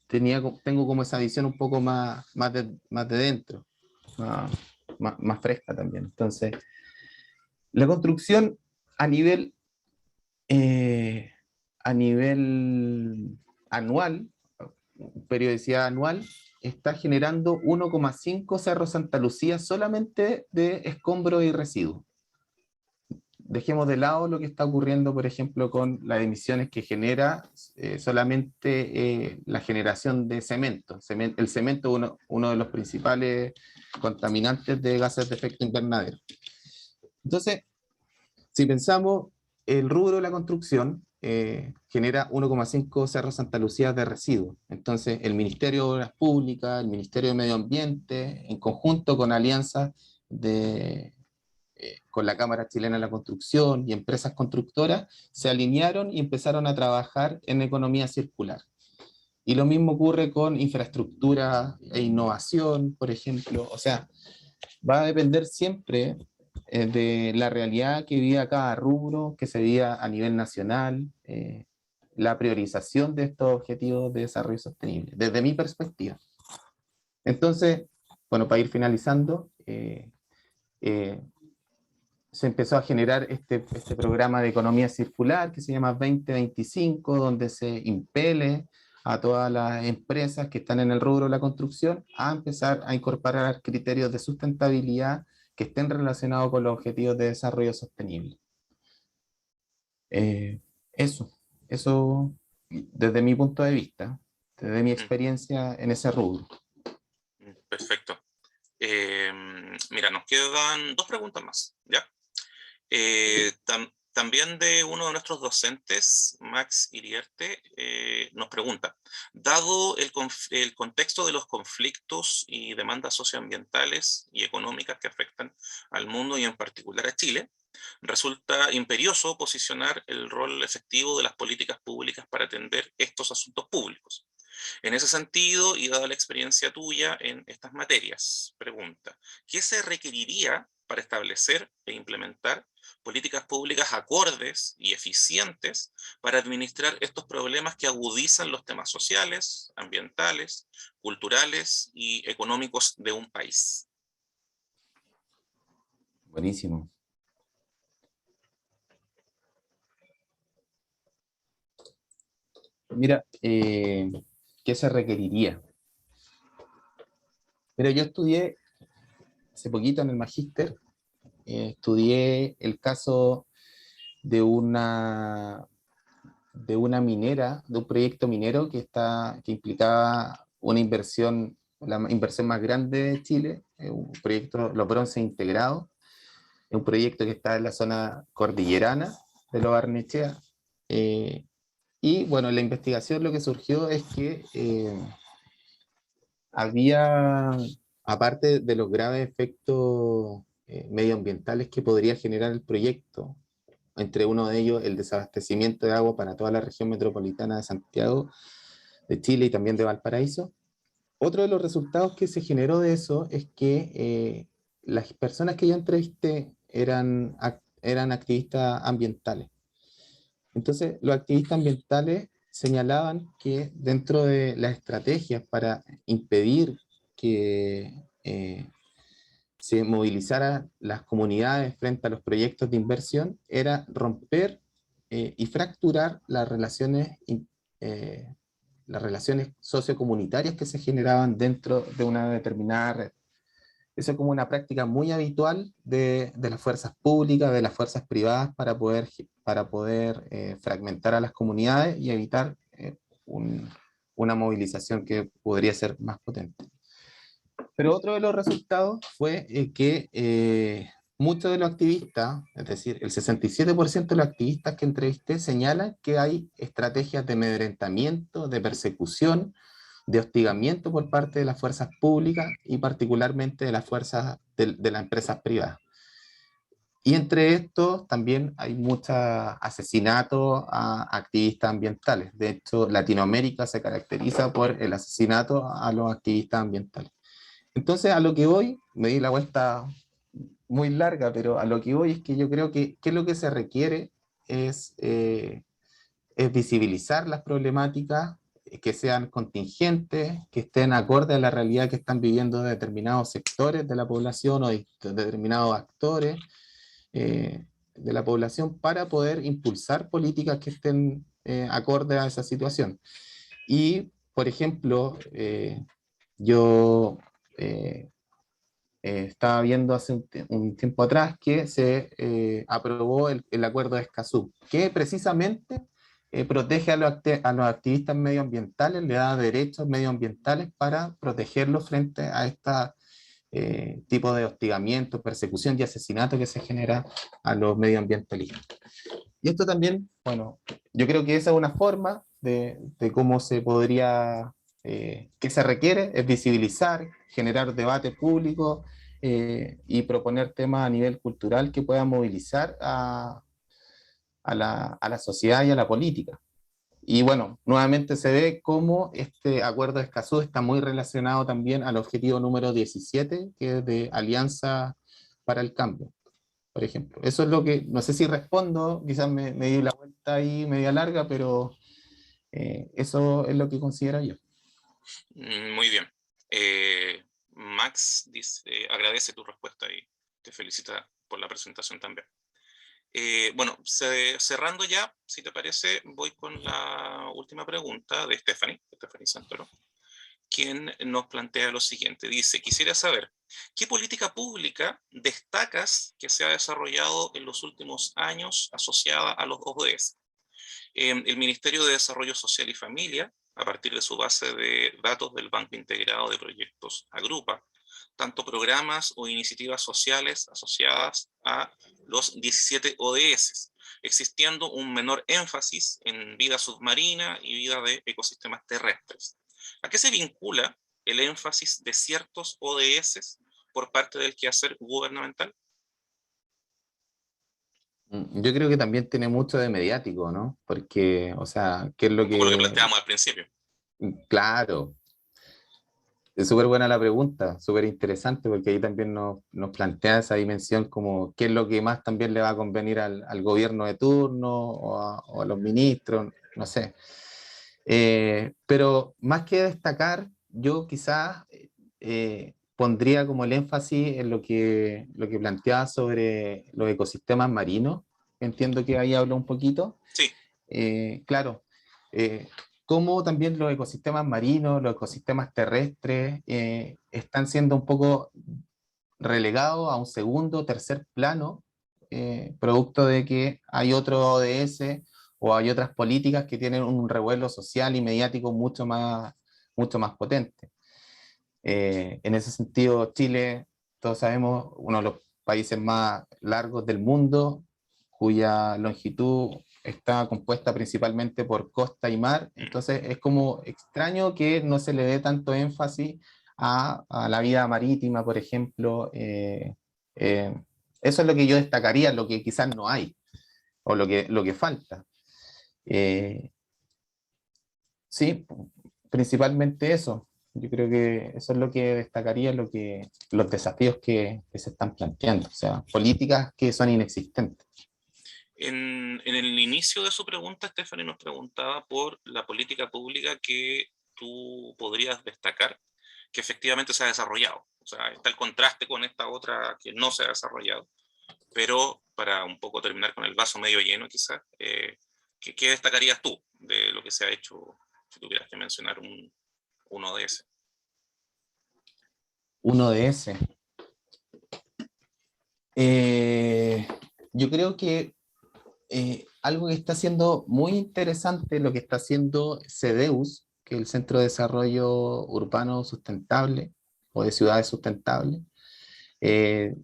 tengo como esa visión un poco más de dentro, más fresca también. Entonces, la construcción a nivel, eh, a nivel anual, periodicidad anual, está generando 1,5 Cerro Santa Lucía solamente de escombros y residuos. Dejemos de lado lo que está ocurriendo, por ejemplo, con las emisiones que genera solamente la generación de cemento. El cemento es uno de los principales contaminantes de gases de efecto invernadero. Entonces, si pensamos, el rubro de la construcción genera 1,5 Cerro Santa Lucía de residuos. Entonces, el Ministerio de Obras Públicas, el Ministerio de Medio Ambiente, en conjunto con alianzas con la Cámara Chilena de la Construcción y empresas constructoras, se alinearon y empezaron a trabajar en economía circular. Y lo mismo ocurre con infraestructura e innovación, por ejemplo. O sea, va a depender siempre de la realidad que vive cada rubro, que se vive a nivel nacional, la priorización de estos objetivos de desarrollo sostenible, desde mi perspectiva. Entonces, bueno, para ir finalizando, se empezó a generar este programa de economía circular que se llama 2025, donde se impele a todas las empresas que están en el rubro de la construcción a empezar a incorporar criterios de sustentabilidad que estén relacionados con los objetivos de desarrollo sostenible. Eso desde mi punto de vista, desde mi experiencia en ese rubro. Perfecto. Mira, nos quedan 2 preguntas más, ¿ya? También de uno de nuestros docentes, Max Iriarte, nos pregunta, dado el contexto de los conflictos y demandas socioambientales y económicas que afectan al mundo y en particular a Chile, resulta imperioso posicionar el rol efectivo de las políticas públicas para atender estos asuntos públicos. En ese sentido, y dada la experiencia tuya en estas materias, pregunta, ¿qué se requeriría para establecer e implementar políticas públicas acordes y eficientes para administrar estos problemas que agudizan los temas sociales, ambientales, culturales y económicos de un país? Buenísimo. Mira, ¿qué se requeriría? Mira, yo estudié hace poquito en el magíster, estudié el caso de una minera, de un proyecto minero que implicaba una inversión, la inversión más grande de Chile, un proyecto, Los Bronces Integrados, es un proyecto que está en la zona cordillerana de Lo Barnechea. Y bueno, la investigación lo que surgió es que había, aparte de los graves efectos medioambientales que podría generar el proyecto, entre uno de ellos el desabastecimiento de agua para toda la región metropolitana de Santiago, de Chile y también de Valparaíso. Otro de los resultados que se generó de eso es que las personas que yo entrevisté eran activistas ambientales. Entonces, los activistas ambientales señalaban que dentro de las estrategias para impedir que se movilizaran las comunidades frente a los proyectos de inversión era romper y fracturar las relaciones sociocomunitarias que se generaban dentro de una determinada red. Eso es como una práctica muy habitual de las fuerzas públicas, de las fuerzas privadas para poder fragmentar a las comunidades y evitar una movilización que podría ser más potente. Pero otro de los resultados fue que muchos de los activistas, es decir, el 67% de los activistas que entrevisté señalan que hay estrategias de amedrentamiento, de persecución, de hostigamiento por parte de las fuerzas públicas y particularmente de las fuerzas de las empresas privadas. Y entre estos también hay muchos asesinatos a activistas ambientales. De hecho, Latinoamérica se caracteriza por el asesinato a los activistas ambientales. Entonces, a lo que voy, me di la vuelta muy larga, pero a lo que voy es que yo creo que lo que se requiere es visibilizar las problemáticas, que sean contingentes, que estén acorde a la realidad que están viviendo determinados sectores de la población o de determinados actores de la población para poder impulsar políticas que estén acorde a esa situación. Y, por ejemplo, yo estaba viendo hace un tiempo atrás que se aprobó el acuerdo de Escazú, que precisamente protege a los activistas medioambientales, le da derechos medioambientales para protegerlos frente a este tipo de hostigamiento, persecución y asesinato que se genera a los medioambientalistas. Y esto también, bueno, yo creo que esa es una forma de cómo se podría, que se requiere, es visibilizar, generar debate público y proponer temas a nivel cultural que puedan movilizar a la sociedad y a la política. Y bueno, nuevamente se ve cómo este acuerdo de Escazú está muy relacionado también al objetivo número 17, que es de Alianza para el Cambio, por ejemplo. Eso es lo que, no sé si respondo, quizás me di la vuelta ahí media larga, pero eso es lo que considero yo. Muy bien. Max dice, agradece tu respuesta y te felicita por la presentación también. Bueno, cerrando ya, si te parece, voy con la última pregunta de Stephanie Santoro, quien nos plantea lo siguiente. Dice, quisiera saber, ¿qué política pública destacas que se ha desarrollado en los últimos años asociada a los ODS? El Ministerio de Desarrollo Social y Familia, a partir de su base de datos del Banco Integrado de Proyectos Agrupa, tanto programas o iniciativas sociales asociadas a los 17 ODS, existiendo un menor énfasis en vida submarina y vida de ecosistemas terrestres. ¿A qué se vincula el énfasis de ciertos ODS por parte del quehacer gubernamental? Yo creo que también tiene mucho de mediático, ¿no? Porque, o sea, ¿qué es lo Un poco lo que que... planteábamos al principio. Claro, es súper buena la pregunta, súper interesante, porque ahí también nos plantea esa dimensión como qué es lo que más también le va a convenir al gobierno de turno o a los ministros, no sé. Pero más que destacar, yo quizás pondría como el énfasis en lo que planteaba sobre los ecosistemas marinos. Entiendo que ahí habla un poquito. Sí. Claro, cómo también los ecosistemas marinos, los ecosistemas terrestres están siendo un poco relegados a un segundo o tercer plano, producto de que hay otro ODS o hay otras políticas que tienen un revuelo social y mediático mucho más potente. En ese sentido, Chile, todos sabemos, uno de los países más largos del mundo, cuya longitud está compuesta principalmente por costa y mar. Entonces es como extraño que no se le dé tanto énfasis a la vida marítima, por ejemplo. Eso es lo que yo destacaría, lo que quizás no hay, o lo que falta. Sí, principalmente eso. Yo creo que eso es lo que destacaría, los desafíos que se están planteando, o sea, políticas que son inexistentes. En el inicio de su pregunta, Stephanie nos preguntaba por la política pública que tú podrías destacar que efectivamente se ha desarrollado. O sea, está el contraste con esta otra que no se ha desarrollado. Pero para un poco terminar con el vaso medio lleno, quizás, ¿qué destacarías tú de lo que se ha hecho, si tuvieras que mencionar uno de ese? Uno de ese. Yo creo que algo que está siendo muy interesante, lo que está haciendo CEDEUS, que es el Centro de Desarrollo Urbano Sustentable o de Ciudades Sustentables, eh,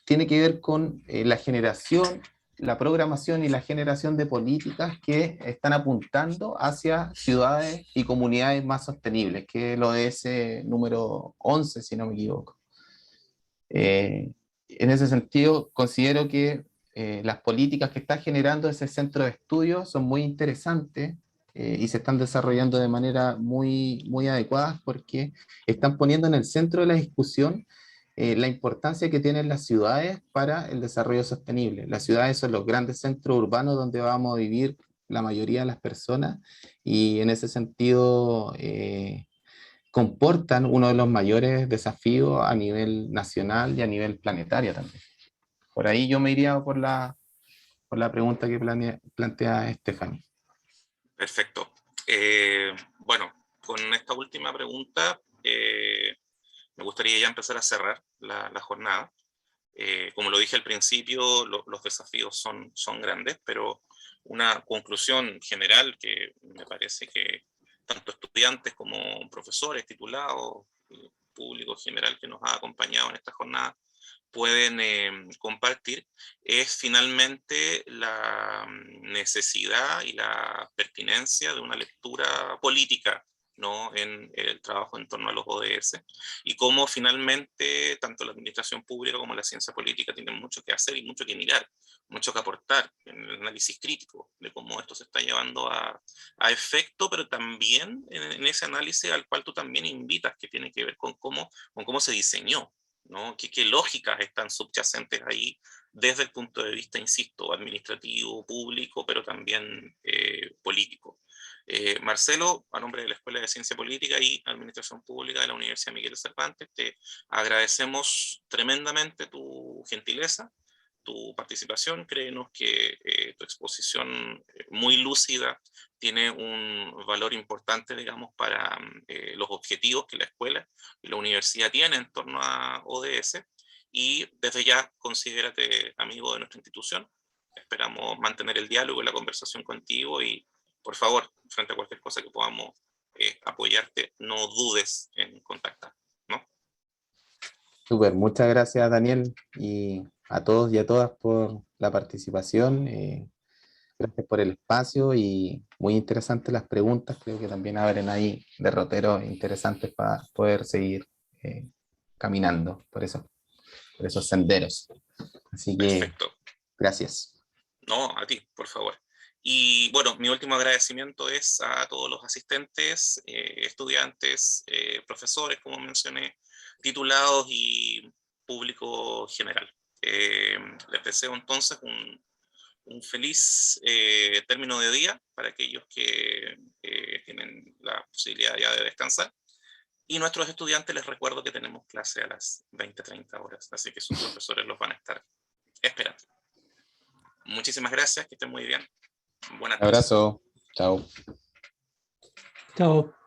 tiene que ver con la generación, la programación y la generación de políticas que están apuntando hacia ciudades y comunidades más sostenibles, que es lo de ese número 11, si no me equivoco. En ese sentido, considero que las políticas que está generando ese centro de estudio son muy interesantes y se están desarrollando de manera muy, muy adecuada porque están poniendo en el centro de la discusión la importancia que tienen las ciudades para el desarrollo sostenible. Las ciudades son los grandes centros urbanos donde vamos a vivir la mayoría de las personas y en ese sentido comportan uno de los mayores desafíos a nivel nacional y a nivel planetario también. Por ahí yo me iría por la pregunta que plantea Stephanie. Perfecto. Bueno, con esta última pregunta me gustaría ya empezar a cerrar la jornada. Como lo dije al principio, los desafíos son grandes, pero una conclusión general que me parece que tanto estudiantes como profesores titulados, público general que nos ha acompañado en esta jornada, pueden compartir, es finalmente la necesidad y la pertinencia de una lectura política, ¿no?, en el trabajo en torno a los ODS, y cómo finalmente tanto la administración pública como la ciencia política tienen mucho que hacer y mucho que mirar, mucho que aportar en el análisis crítico de cómo esto se está llevando a efecto, pero también en ese análisis al cual tú también invitas, que tiene que ver con cómo se diseñó, ¿no? ¿Qué lógicas están subyacentes ahí desde el punto de vista, insisto, administrativo, público, pero también político? Marcelo, a nombre de la Escuela de Ciencia Política y Administración Pública de la Universidad Miguel de Cervantes, te agradecemos tremendamente tu gentileza, tu participación. Créenos que tu exposición muy lúcida tiene un valor importante, digamos, para los objetivos que la escuela y la universidad tienen en torno a ODS, y desde ya considérate amigo de nuestra institución. Esperamos mantener el diálogo y la conversación contigo y, por favor, frente a cualquier cosa que podamos apoyarte, no dudes en contactar, ¿no? Súper, muchas gracias Daniel y a todos y a todas por la participación. Gracias por el espacio y muy interesantes las preguntas. Creo que también abren ahí derroteros interesantes para poder seguir caminando por esos senderos. Así que Perfecto. gracias. No, a ti, por favor. Y bueno, mi último agradecimiento es a todos los asistentes, estudiantes, profesores, como mencioné, titulados y público general. Les deseo entonces un feliz término de día para aquellos que tienen la posibilidad ya de descansar. Y nuestros estudiantes les recuerdo que tenemos clase a las 20:30 horas, así que sus profesores los van a estar esperando. Muchísimas gracias, que estén muy bien. Buenas Un noches. abrazo. Chao. Chao.